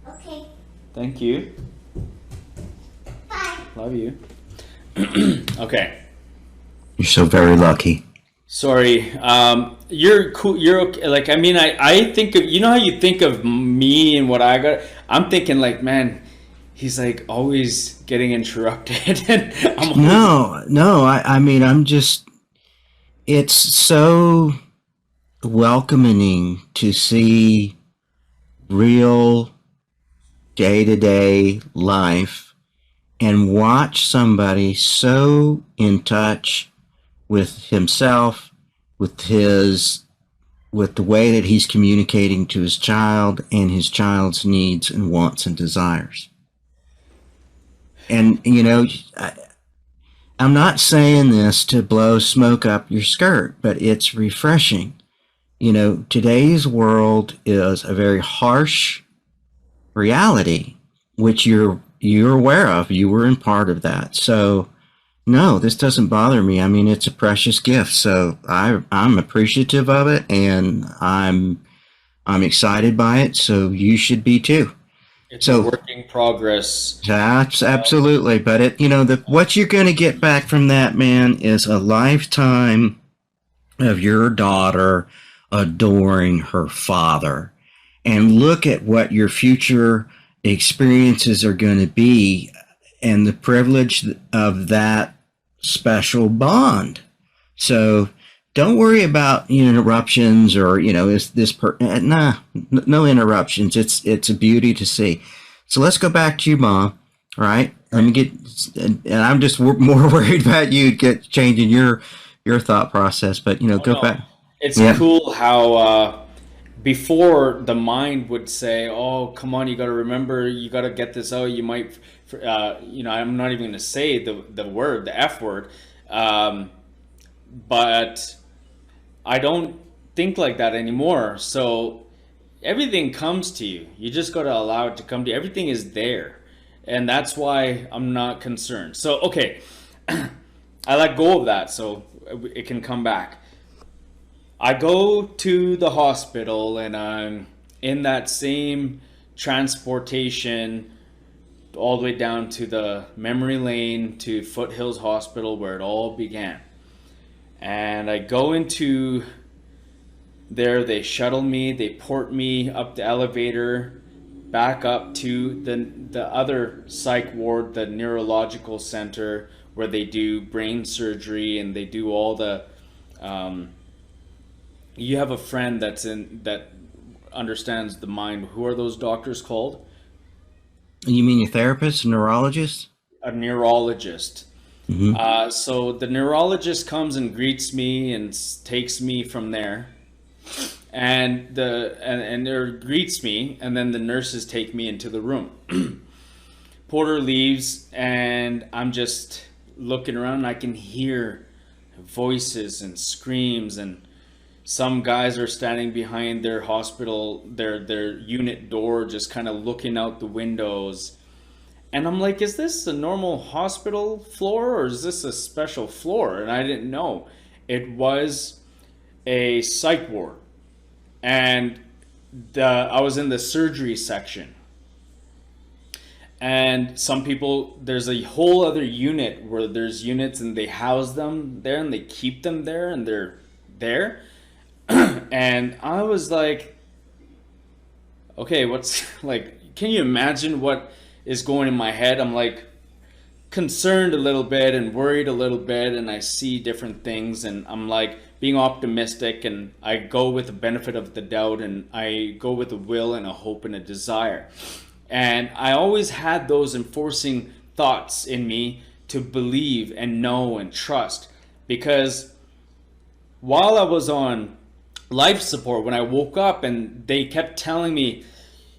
C: Okay.
B: Thank you.
C: Bye.
B: Love you. Okay.
A: You're so very lucky.
B: Sorry. You're cool. You're okay. Like, I mean, I think of, you know how you think of me and what I got? I'm thinking like, man, he's like always getting interrupted. And I'm always,
A: No, I mean, it's so welcoming to see real day-to-day life and watch somebody so in touch with himself, with the way that he's communicating to his child and his child's needs and wants and desires. And, I'm not saying this to blow smoke up your skirt, but it's refreshing. Today's world is a very harsh reality, which you're aware of. You were in part of that. So, no, this doesn't bother me. I mean, it's a precious gift. So I'm appreciative of it, and I'm excited by it. So you should be too.
B: it's a work in progress.
A: That's absolutely. But what you're going to get back from that, man, is a lifetime of your daughter adoring her father. And look at what your future experiences are going to be and the privilege of that special bond. So don't worry about interruptions or is this no interruptions. It's a beauty to see. So let's go back to your mom. All right, let me get, and I'm just more worried about you changing your thought process. But go back.
B: It's cool how before the mind would say, "Oh, come on, you got to remember, you got to get this out. You might, I'm not even going to say the word, the F word." But I don't think like that anymore. So everything comes to you. You just got to allow it to come to you. Everything is there. And that's why I'm not concerned. So, okay, I let go of that so it can come back. I go to the hospital and I'm in that same transportation all the way down to the memory lane to Foothills Hospital where it all began. And I go into there, they shuttle me, they port me up the elevator, back up to the other psych ward, the neurological center, where they do brain surgery and they do all the you have a friend that understands the mind. Who are those doctors called?
A: You mean your therapist, neurologist?
B: A neurologist. So the neurologist comes and greets me and takes me from there, and there greets me, and then the nurses take me into the room. Porter leaves, and I'm just looking around, and I can hear voices and screams, and some guys are standing behind their hospital, their unit door, just kind of looking out the windows. And I'm like, is this a normal hospital floor or is this a special floor? And I didn't know. It was a psych ward. And I was in the surgery section. And some people, there's a whole other unit where there's units and they house them there and they keep them there and they're there. And I was like, okay, what's like, can you imagine what is going in my head? I'm like concerned a little bit and worried a little bit, and I see different things, and I'm like being optimistic, and I go with the benefit of the doubt, and I go with a will and a hope and a desire. And I always had those enforcing thoughts in me to believe and know and trust, because while I was on life support, when I woke up and they kept telling me,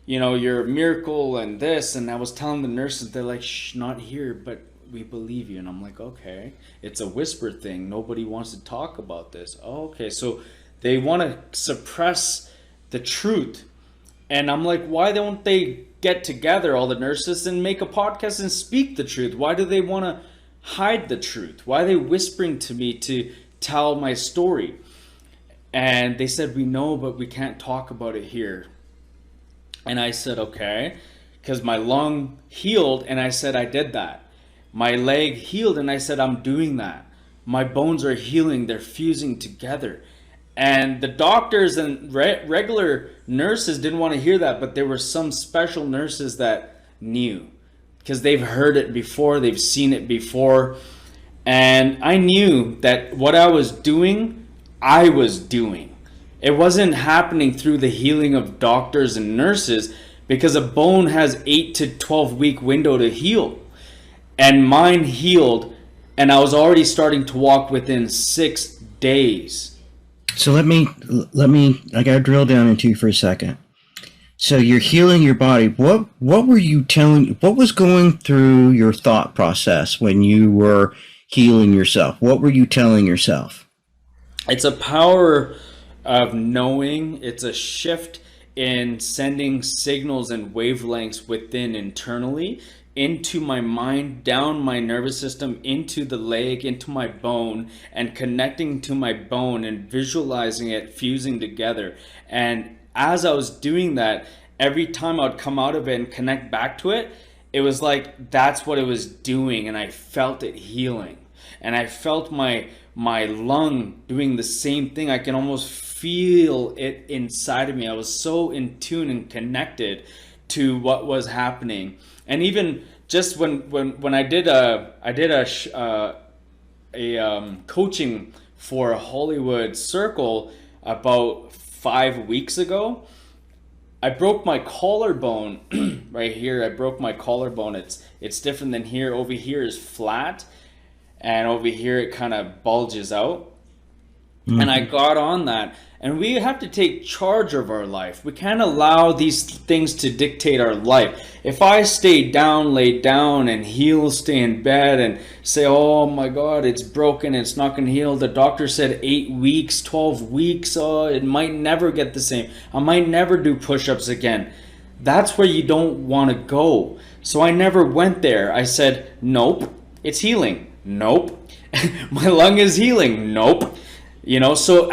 B: you know, you're a miracle and this, and I was telling the nurses, they're like, shh, not here, but we believe you. And I'm like, okay, it's a whisper thing, nobody wants to talk about this. Oh, okay, so they want to suppress the truth. And I'm like, why don't they get together, all the nurses, and make a podcast and speak the truth? Why do they want to hide the truth? Why are they whispering to me to tell my story? And they said, we know, but we can't talk about it here. And I said, okay, because my lung healed, and I said, I did that. My leg healed, and I said, I'm doing that. My bones are healing, they're fusing together. And the doctors and regular nurses didn't want to hear that, but there were some special nurses that knew, because they've heard it before, they've seen it before. And I knew that what I was doing, I was doing. It wasn't happening through the healing of doctors and nurses, because a bone has 8 to 12 week window to heal. And mine healed, and I was already starting to walk within 6 days.
A: So let me, I got to drill down into you for a second. So you're healing your body. What were you telling, what was going through your thought process when you were healing yourself? What were you telling yourself?
B: It's a power of knowing. It's a shift in sending signals and wavelengths within internally into my mind, down my nervous system, into the leg, into my bone, and connecting to my bone and visualizing it fusing together. And as I was doing that, every time I would come out of it and connect back to it, it was like that's what it was doing, and I felt it healing. And I felt my lung doing the same thing. I can almost feel it inside of me. I was so in tune and connected to what was happening. And even just when I did a coaching for a Hollywood Circle about 5 weeks ago, I broke my collarbone right here. I broke my collarbone. It's different than here. Over here is flat, and over here it kind of bulges out. Mm-hmm. And I got on that. And we have to take charge of our life. We can't allow these things to dictate our life. If I stay down, lay down, and heal, stay in bed, and say, oh my God, it's broken, it's not going to heal. The doctor said 8 weeks, 12 weeks, oh, it might never get the same. I might never do push-ups again. That's where you don't want to go. So I never went there. I said, nope, it's healing. Nope. My lung is healing. Nope. You know, so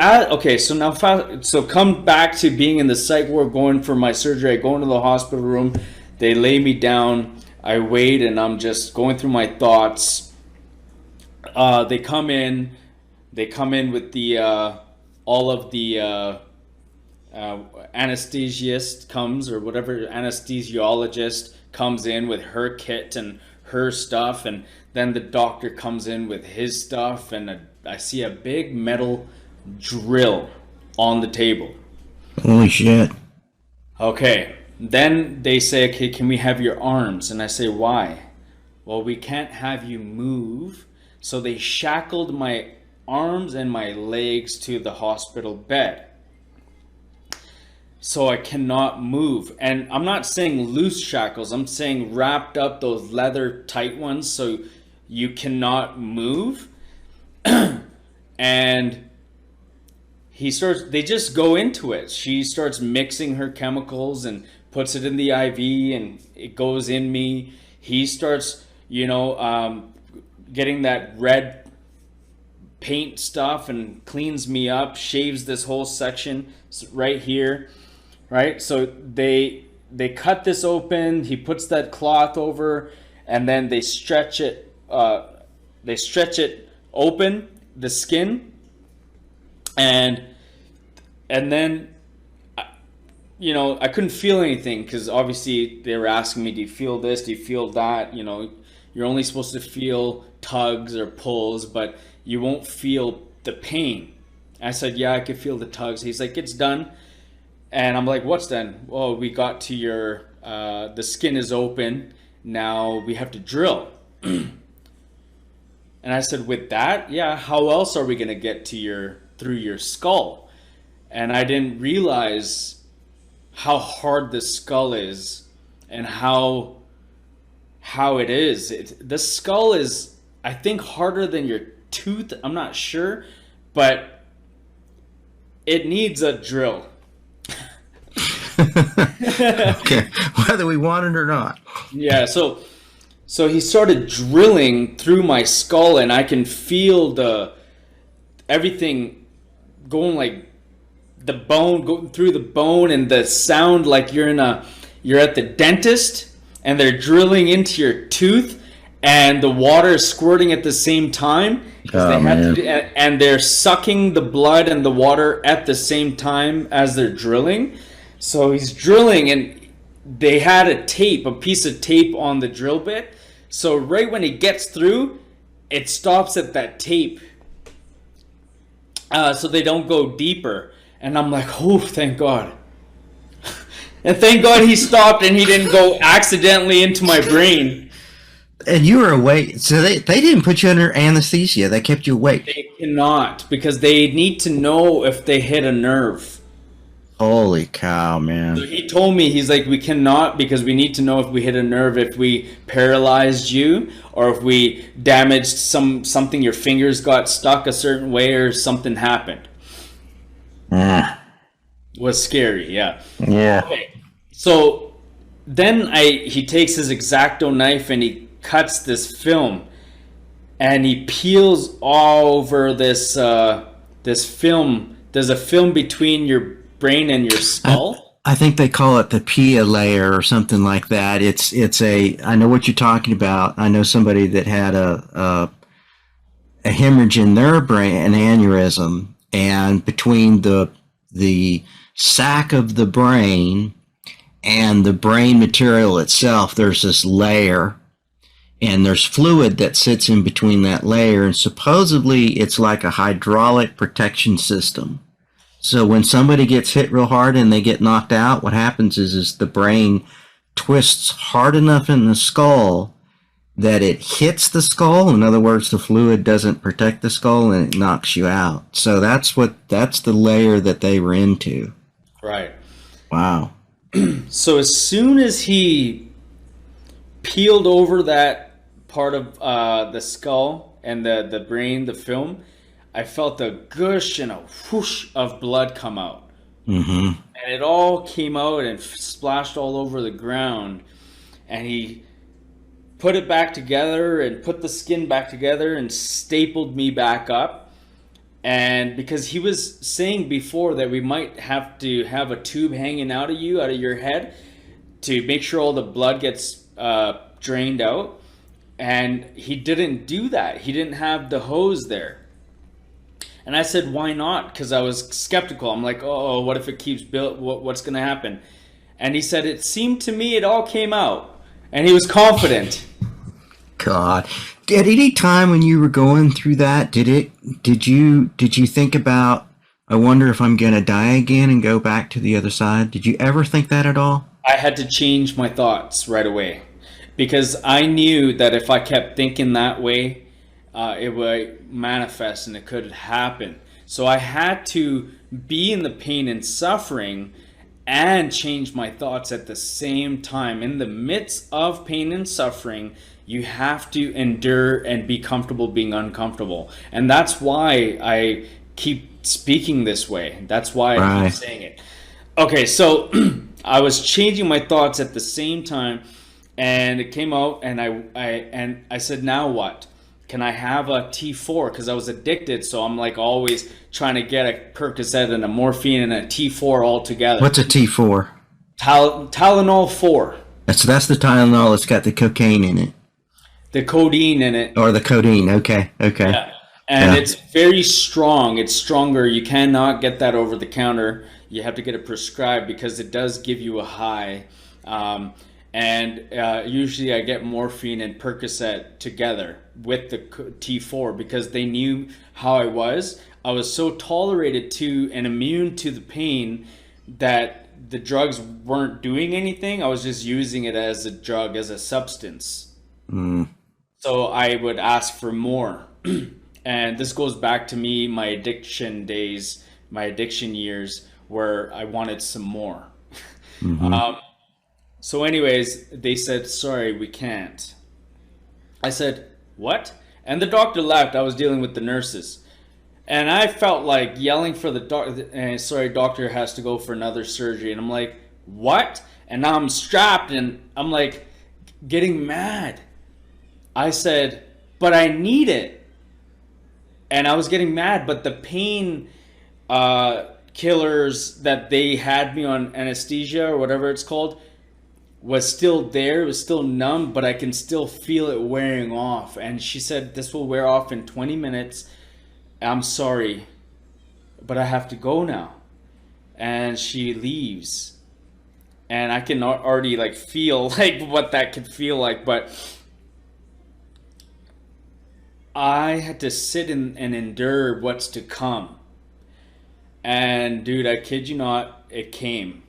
B: come back to being in the psych ward, going for my surgery. I go into the hospital room, they lay me down, I wait and I'm just going through my thoughts. They come in. They come in with the all of the anesthesiast comes, or whatever anesthesiologist comes in with her kit and her stuff, and then the doctor comes in with his stuff, and I see a big metal drill on the table.
A: Holy shit.
B: Okay, then they say, okay, can we have your arms? And I say, why? Well, we can't have you move. So they shackled my arms and my legs to the hospital bed. So I cannot move. And I'm not saying loose shackles. I'm saying wrapped up, those leather tight ones, so you cannot move. And they just go into it. She starts mixing her chemicals and puts it in the IV, and it goes in me. He starts, getting that red paint stuff and cleans me up, shaves this whole section right here, right? So they cut this open. He puts that cloth over, and then they stretch it. They stretch it open, the skin, and then I couldn't feel anything, because obviously they were asking me, do you feel this, do you feel that? You're only supposed to feel tugs or pulls, but you won't feel the pain. I said, yeah, I could feel the tugs. He's like, it's done. And I'm like, what's done? Well, we got to your the skin is open, now we have to drill. And I said, with that, yeah, how else are we going to get to through your skull? And I didn't realize how hard the skull is, and how it is. The skull is, I think, harder than your tooth. I'm not sure, but it needs a drill.
A: Okay, whether we want it or not.
B: Yeah, so he started drilling through my skull, and I can feel everything going, like the bone going through the bone, and the sound like you're at the dentist and they're drilling into your tooth, and the water is squirting at the same time. And they're sucking the blood and the water at the same time as they're drilling. So he's drilling, and they had a piece of tape on the drill bit. So right when he gets through, it stops at that tape. So they don't go deeper. And I'm like, oh, thank God. And thank God he stopped and he didn't go accidentally into my brain.
A: And you were awake. So they didn't put you under anesthesia. They kept you awake.
B: They cannot, because they need to know if they hit a nerve.
A: Holy cow, man.
B: So he told me, he's like, we cannot, because we need to know if we hit a nerve, if we paralyzed you, or if we damaged something, your fingers got stuck a certain way, or something happened. Was scary, yeah.
A: Yeah.
B: Okay. So then he takes his X-Acto knife and he cuts this film, and he peels all over this film. There's a film between your brain and your skull.
A: I think they call it the Pia layer or something like that. I know what you're talking about. I know somebody that had a hemorrhage in their brain, an aneurysm, and between the sac of the brain and the brain material itself, there's this layer, and there's fluid that sits in between that layer, and supposedly it's like a hydraulic protection system. So when somebody gets hit real hard and they get knocked out, what happens is the brain twists hard enough in the skull that it hits the skull. In other words, the fluid doesn't protect the skull and it knocks you out. So that's the layer that they were into.
B: Right.
A: Wow.
B: So as soon as he peeled over that part of the skull and the brain, the film, I felt a gush and a whoosh of blood come out.
A: Mm-hmm.
B: And it all came out and splashed all over the ground. And he put it back together and put the skin back together and stapled me back up. And because he was saying before that we might have to have a tube hanging out of your head to make sure all the blood gets drained out. And he didn't do that. He didn't have the hose there. And I said, why not? Because I was skeptical. I'm like, oh, what if it keeps built? What's going to happen? And he said, it seemed to me it all came out. And he was confident.
A: God. At any time when you were going through that, did you think about, I wonder if I'm going to die again and go back to the other side? Did you ever think that at all?
B: I had to change my thoughts right away. Because I knew that if I kept thinking that way, it would manifest and it could happen. So I had to be in the pain and suffering and change my thoughts at the same time. In the midst of pain and suffering, you have to endure and be comfortable being uncomfortable. And that's why I keep speaking this way. That's why I keep saying it. Okay, so I was changing my thoughts at the same time, and it came out, and I said, now what? Can I have a T4? Because I was addicted, so I'm like always trying to get a Percocet and a morphine and a T4 all together.
A: What's a T4?
B: Tylenol 4.
A: That's the Tylenol that's got the cocaine in it.
B: The codeine in it.
A: Or the codeine, okay.
B: Yeah. And it's very strong. It's stronger. You cannot get that over the counter. You have to get it prescribed because it does give you a high. Usually I get morphine and Percocet together with the T4 because they knew how I was. I was so tolerated to and immune to the pain that the drugs weren't doing anything. I was just using it as a drug, as a substance. So I would ask for more. And this goes back to me, my addiction days, my addiction years, where I wanted some more. So anyways, they said, sorry, we can't. I said, what? And the doctor left. I was dealing with the nurses. And I felt like yelling for the doctor, and sorry, doctor has to go for another surgery. And I'm like, what? And now I'm strapped and I'm like getting mad. I said, but I need it. And I was getting mad, but the pain killers that they had me on, anesthesia or whatever it's called, was still there. It was still numb, but I can still feel it wearing off. And she said, this will wear off in 20 minutes. I'm sorry, but I have to go now. And she leaves. And I can already like feel like what that could feel like, but I had to sit and endure what's to come. And dude, I kid you not, it came.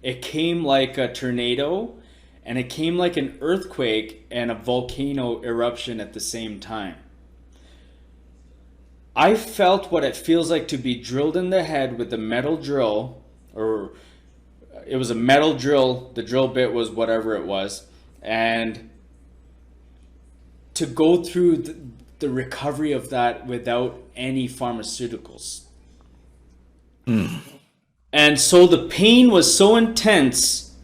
B: It came like a tornado, and it came like an earthquake and a volcano eruption at the same time. I felt what it feels like to be drilled in the head with a metal drill, or it was a metal drill. The drill bit was whatever it was. And to go through the recovery of that without any pharmaceuticals. And so the pain was so intense.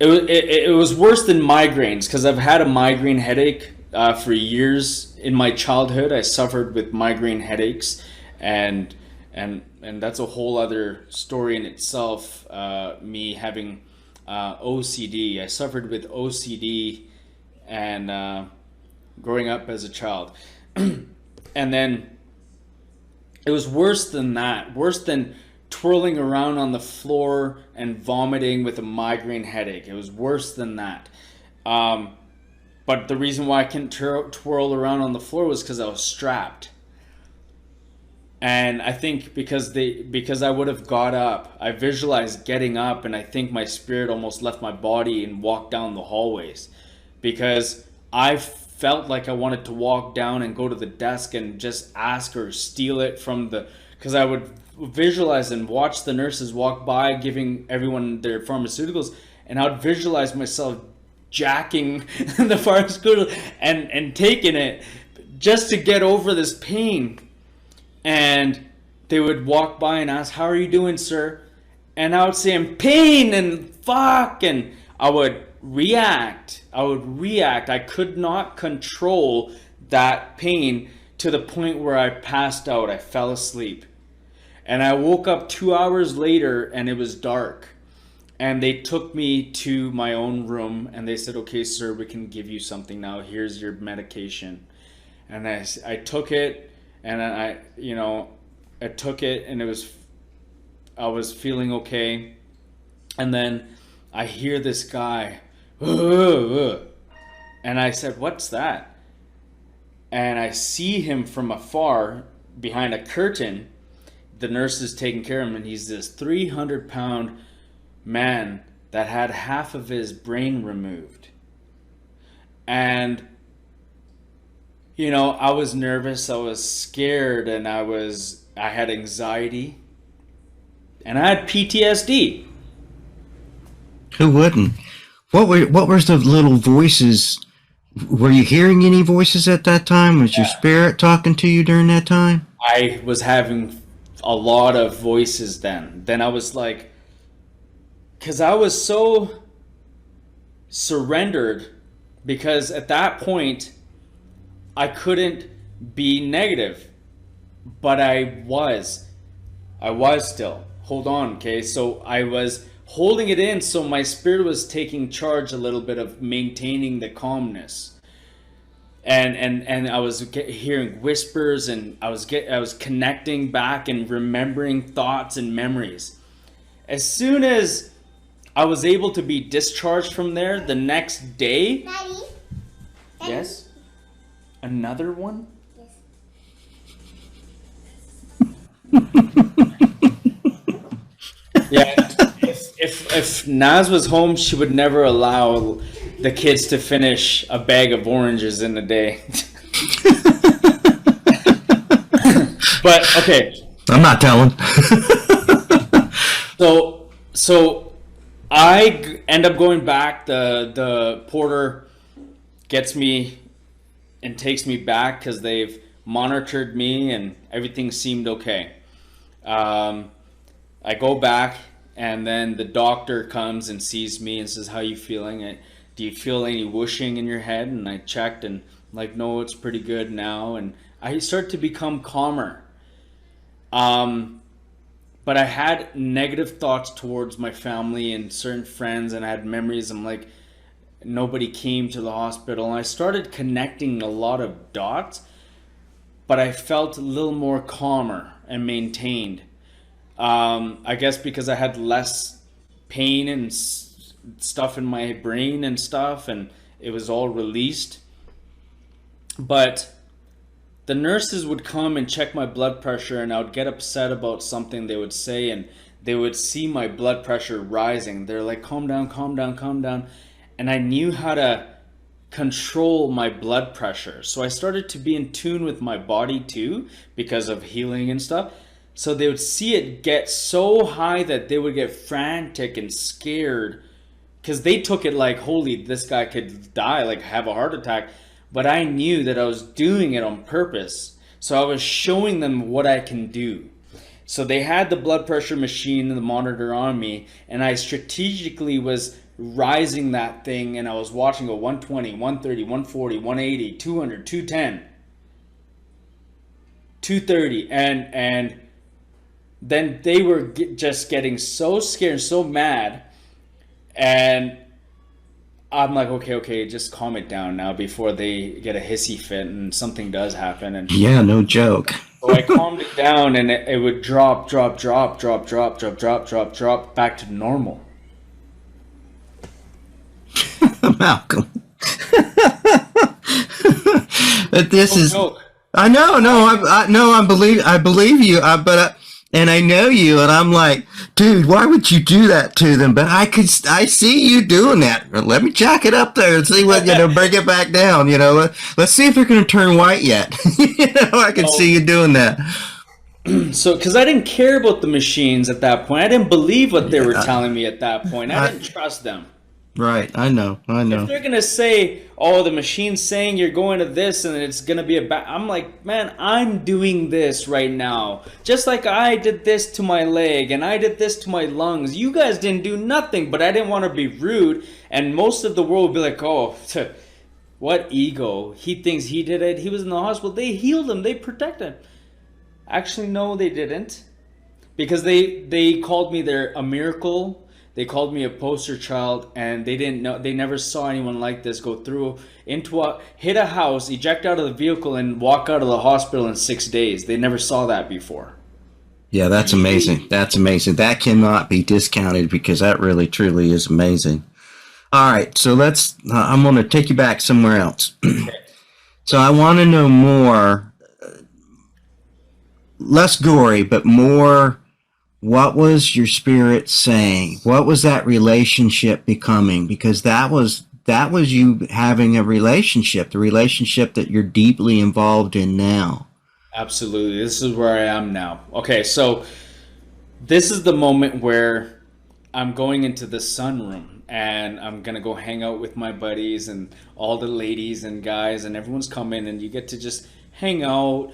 B: It was worse than migraines, because I've had a migraine headache for years. In my childhood, I suffered with migraine headaches, and that's a whole other story in itself. Me having OCD. I suffered with OCD and growing up as a child. And then it was worse than that, worse than twirling around on the floor and vomiting with a migraine headache. It was worse than that. But the reason why I couldn't twirl around on the floor was because I was strapped. And I think because I would have got up, I visualized getting up, and I think my spirit almost left my body and walked down the hallways, because I felt like I wanted to walk down and go to the desk and just ask or steal it from because I would visualize and watch the nurses walk by giving everyone their pharmaceuticals, and I would visualize myself jacking the pharmaceutical and taking it just to get over this pain. And they would walk by and ask, how are you doing, sir? And I would say, I'm pain and fuck, and I would react. I could not control that pain to the point where I passed out. I fell asleep. And I woke up 2 hours later and it was dark. And they took me to my own room and they said, okay, sir, we can give you something now. Here's your medication. And I took it, and I took it, and I was feeling okay. And then I hear this guy, and I said, what's that? And I see him from afar behind a curtain. The nurse is taking care of him, and he's this 300-pound man that had half of his brain removed. And I was nervous, I was scared, and I had anxiety, and I had PTSD.
A: Who wouldn't? What were the little voices? Were you hearing any voices at that time? Was your spirit talking to you during that time?
B: I was having a lot of voices then. Then I was like, because I was so surrendered, because at that point I couldn't be negative, but I was still. Hold on, okay? So I was holding it in, so my spirit was taking charge a little bit of maintaining the calmness. And I was hearing whispers, and I was connecting back and remembering thoughts and memories. As soon as I was able to be discharged from there the next day.
C: Daddy?
B: Yes? Another one? Yeah. If Naz was home, she would never allow the kids to finish a bag of oranges in a day. But okay.
A: I'm not telling.
B: So I end up going back. The porter gets me and takes me back because they've monitored me and everything seemed okay. I go back, and then the doctor comes and sees me and says, how you feeling? Do you feel any whooshing in your head? And I checked, and I'm like, no, it's pretty good now. And I start to become calmer. But I had negative thoughts towards my family and certain friends, and I had memories. I'm like, nobody came to the hospital. And I started connecting a lot of dots, but I felt a little more calmer and maintained. I guess because I had less pain and stuff in my brain and stuff, and it was all released. But the nurses would come and check my blood pressure, and I would get upset about something they would say, and they would see my blood pressure rising. They're like, calm down, calm down, calm down. And I knew how to control my blood pressure. So I started to be in tune with my body too, because of healing and stuff. So they would see it get so high that they would get frantic and scared, because they took it like, holy, this guy could die, like have a heart attack. But I knew that I was doing it on purpose. So I was showing them what I can do. So they had the blood pressure machine and the monitor on me, and I strategically was rising that thing, and I was watching go 120, 130, 140, 180, 200, 210, 230, and then they were just getting so scared and so mad, and I'm like, okay, just calm it down now before they get a hissy fit and something does happen. And
A: yeah, no joke.
B: so I calmed it down, and it would drop back to normal.
A: Malcolm. But this is.
B: Joke.
A: I know, no, I believe you, and I know you, and I'm like, dude, why would you do that to them? But I see you doing that. Let me jack it up there and see what, bring it back down, let's see if they're going to turn white yet. I can see you doing that.
B: So, because I didn't care about the machines at that point. I didn't believe what they were telling me at that point. I didn't trust them.
A: Right, I know.
B: If they're going to say, oh, the machine's saying you're going to this and it's going to be I'm like, man, I'm doing this right now. Just like I did this to my leg and I did this to my lungs. You guys didn't do nothing, but I didn't want to be rude. And most of the world would be like, oh, what ego. He thinks he did it. He was in the hospital. They healed him. They protected him. Actually, no, they didn't. Because they called me a miracle. They called me a poster child, and they didn't know, they never saw anyone like this go through hit a house, eject out of the vehicle, and walk out of the hospital in 6 days. They never saw that before.
A: Yeah, that's amazing. That's amazing. That cannot be discounted because that really, truly is amazing. All right, so I'm going to take you back somewhere else. So I want to know more, less gory, but more, what was your spirit saying? What was that relationship becoming? Because that was you having a relationship, the relationship that you're deeply involved in now.
B: Absolutely. This is where I am now. Okay, so this is the moment where I'm going into the sunroom, and I'm gonna go hang out with my buddies and all the ladies and guys, and everyone's coming, and you get to just hang out,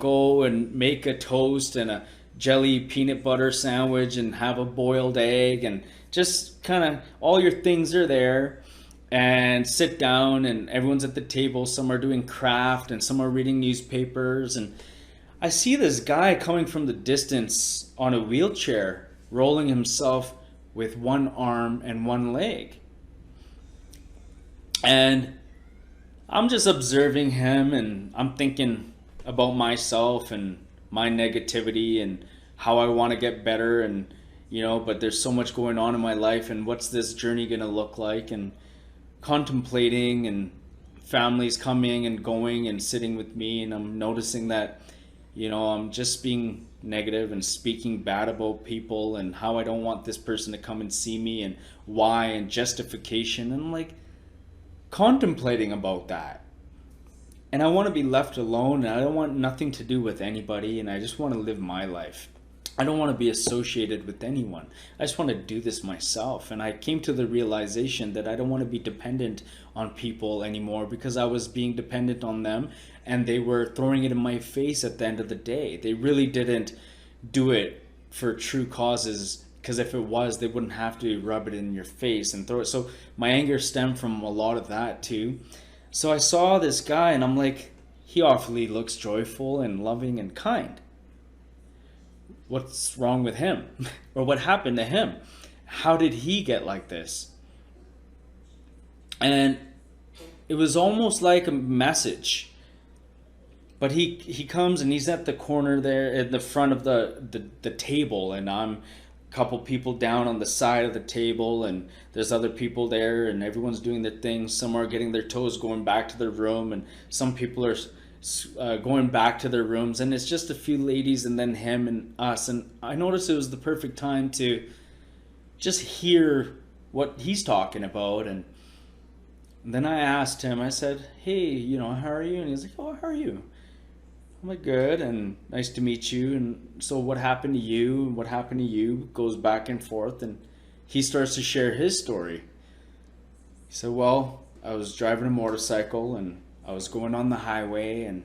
B: go and make a toast and a jelly peanut butter sandwich and have a boiled egg, and just kind of all your things are there, and sit down, and everyone's at the table. Some are doing craft and some are reading newspapers, and I see this guy coming from the distance on a wheelchair, rolling himself with one arm and one leg. And I'm just observing him, and I'm thinking about myself and my negativity and how I want to get better, and but there's so much going on in my life, and what's this journey going to look like, and contemplating, and families coming and going and sitting with me, and I'm noticing that I'm just being negative and speaking bad about people, and how I don't want this person to come and see me, and why, and justification, and like contemplating about that. And I want to be left alone, and I don't want nothing to do with anybody, and I just want to live my life. I don't want to be associated with anyone. I just want to do this myself. And I came to the realization that I don't want to be dependent on people anymore, because I was being dependent on them, and they were throwing it in my face at the end of the day. They really didn't do it for true causes, because if it was, they wouldn't have to rub it in your face and throw it. So my anger stemmed from a lot of that too. So I saw this guy, and I'm like, he awfully looks joyful and loving and kind. What's wrong with him? Or what happened to him? How did he get like this? And it was almost like a message. But he comes, and he's at the corner there at the front of the table, and I'm a couple people down on the side of the table, and there's other people there, and everyone's doing their thing. Some are getting their toes going back to their room, and some people are going back to their rooms, and it's just a few ladies and then him and us. And I noticed it was the perfect time to just hear what he's talking about. And then I asked him, I said, hey, how are you? And he's like, oh, how are you? I'm like, good, and nice to meet you. And so what happened to you? And what happened to you? Goes back and forth, and he starts to share his story. He said, well, I was driving a motorcycle, and I was going on the highway, and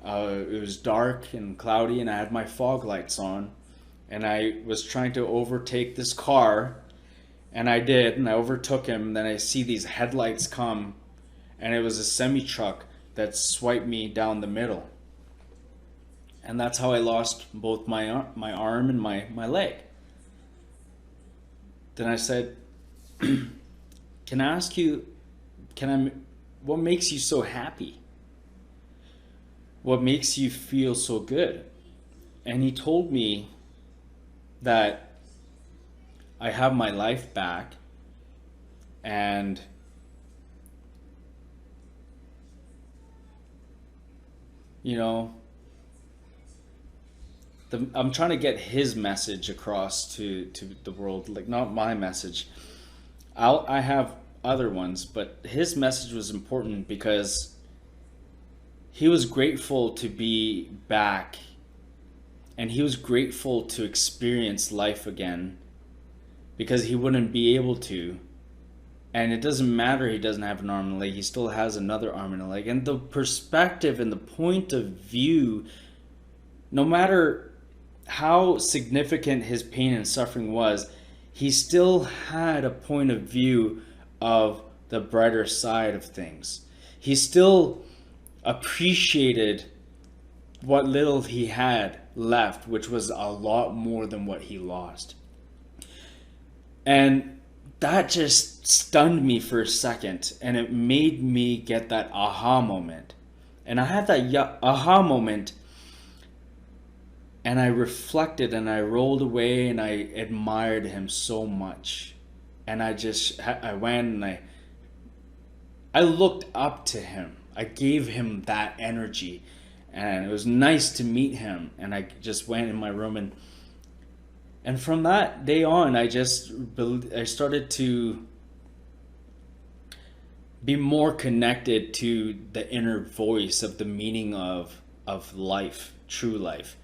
B: it was dark and cloudy, and I had my fog lights on, and I was trying to overtake this car, and I did, and I overtook him. And then I see these headlights come, and it was a semi-truck that swiped me down the middle. And that's how I lost both my arm and my leg. Then I said, can I ask you, what makes you so happy? What makes you feel so good? And he told me that I have my life back, and I'm trying to get his message across to the world, like not my message. I have other ones, but his message was important because he was grateful to be back, and he was grateful to experience life again, because he wouldn't be able to. And it doesn't matter, he doesn't have an arm and a leg, he still has another arm and a leg. And the perspective and the point of view, no matter how significant his pain and suffering was, he still had a point of view of the brighter side of things. He still appreciated what little he had left, which was a lot more than what he lost. And that just stunned me for a second, and it made me get that aha moment. And I had that aha moment, and I reflected and I rolled away and I admired him so much. And I went and I looked up to him. I gave him that energy, and it was nice to meet him. And I just went in my room, and from that day on, I started to be more connected to the inner voice of the meaning of life, true life.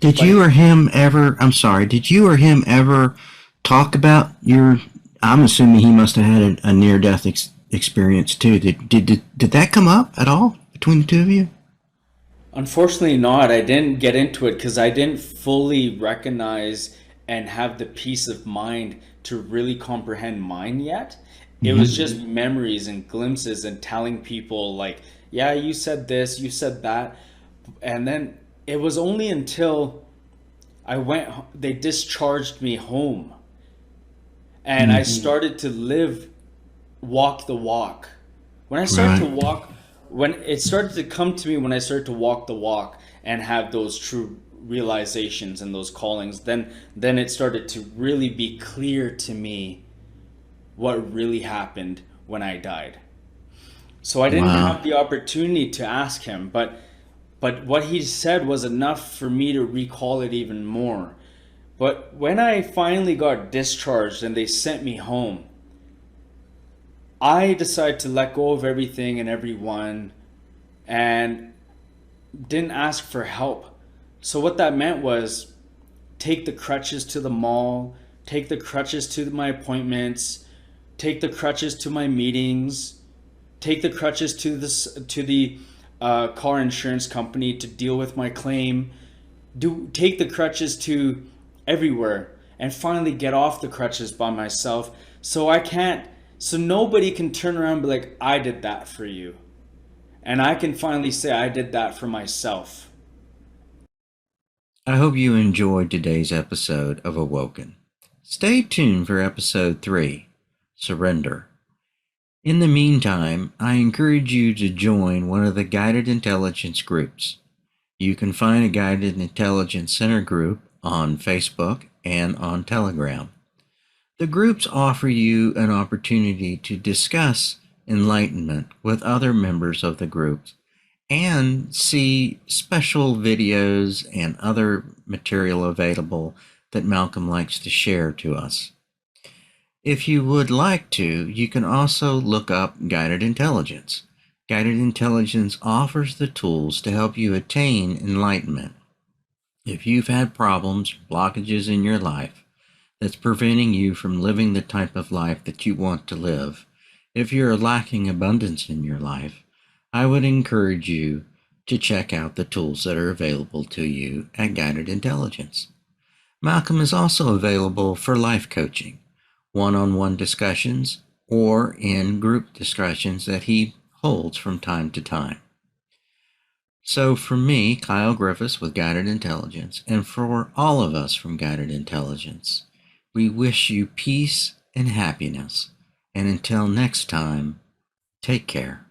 A: Did
B: But
A: you or him ever, I'm sorry, did you or him ever talk about your, I'm assuming he must have had a near death experience too. Did that come up at all between the two of you?
B: unfortunately not. I didn't get into it because I didn't fully recognize and have the peace of mind to really comprehend mine yet. It was just memories and glimpses and telling people like, yeah, you said this, you said that. And then it was only until they discharged me home and I
A: Mm-hmm.
B: started to walk the walk. When I started to
A: Right.
B: walk, when it started to come to me, when I started to walk the walk and have those true realizations and those callings, then it started to really be clear to me what really happened when I died. So I didn't
A: Wow.
B: have the opportunity to ask him, but what he said was enough for me to recall it even more. But when I finally got discharged and they sent me home, I decided to let go of everything and everyone and didn't ask for help. So what that meant was take the crutches to the mall, take the crutches to my appointments, take the crutches to my meetings, take the crutches to the car insurance company to deal with my claim, do take the crutches to everywhere, and finally get off the crutches by myself. So nobody can turn around and be like, I did that for you. And I can finally say I did that for myself.
A: I hope you enjoyed today's episode of Awoken. Stay tuned for episode 3, Surrender. In the meantime, I encourage you to join one of the Guided Intelligence groups. You can find a Guided Intelligence Center group on Facebook and on Telegram. The groups offer you an opportunity to discuss enlightenment with other members of the groups and see special videos and other material available that Malcolm likes to share to us. If you would like to, you can also look up Guided Intelligence. Guided Intelligence offers the tools to help you attain enlightenment. If you've had problems, blockages in your life that's preventing you from living the type of life that you want to live, if you're lacking abundance in your life, I would encourage you to check out the tools that are available to you at Guided Intelligence. Malcolm is also available for life coaching, one-on-one discussions, or in group discussions that he holds from time to time. So for me, Kyle Griffiths with Guided Intelligence, and for all of us from Guided Intelligence, we wish you peace and happiness. And until next time, take care.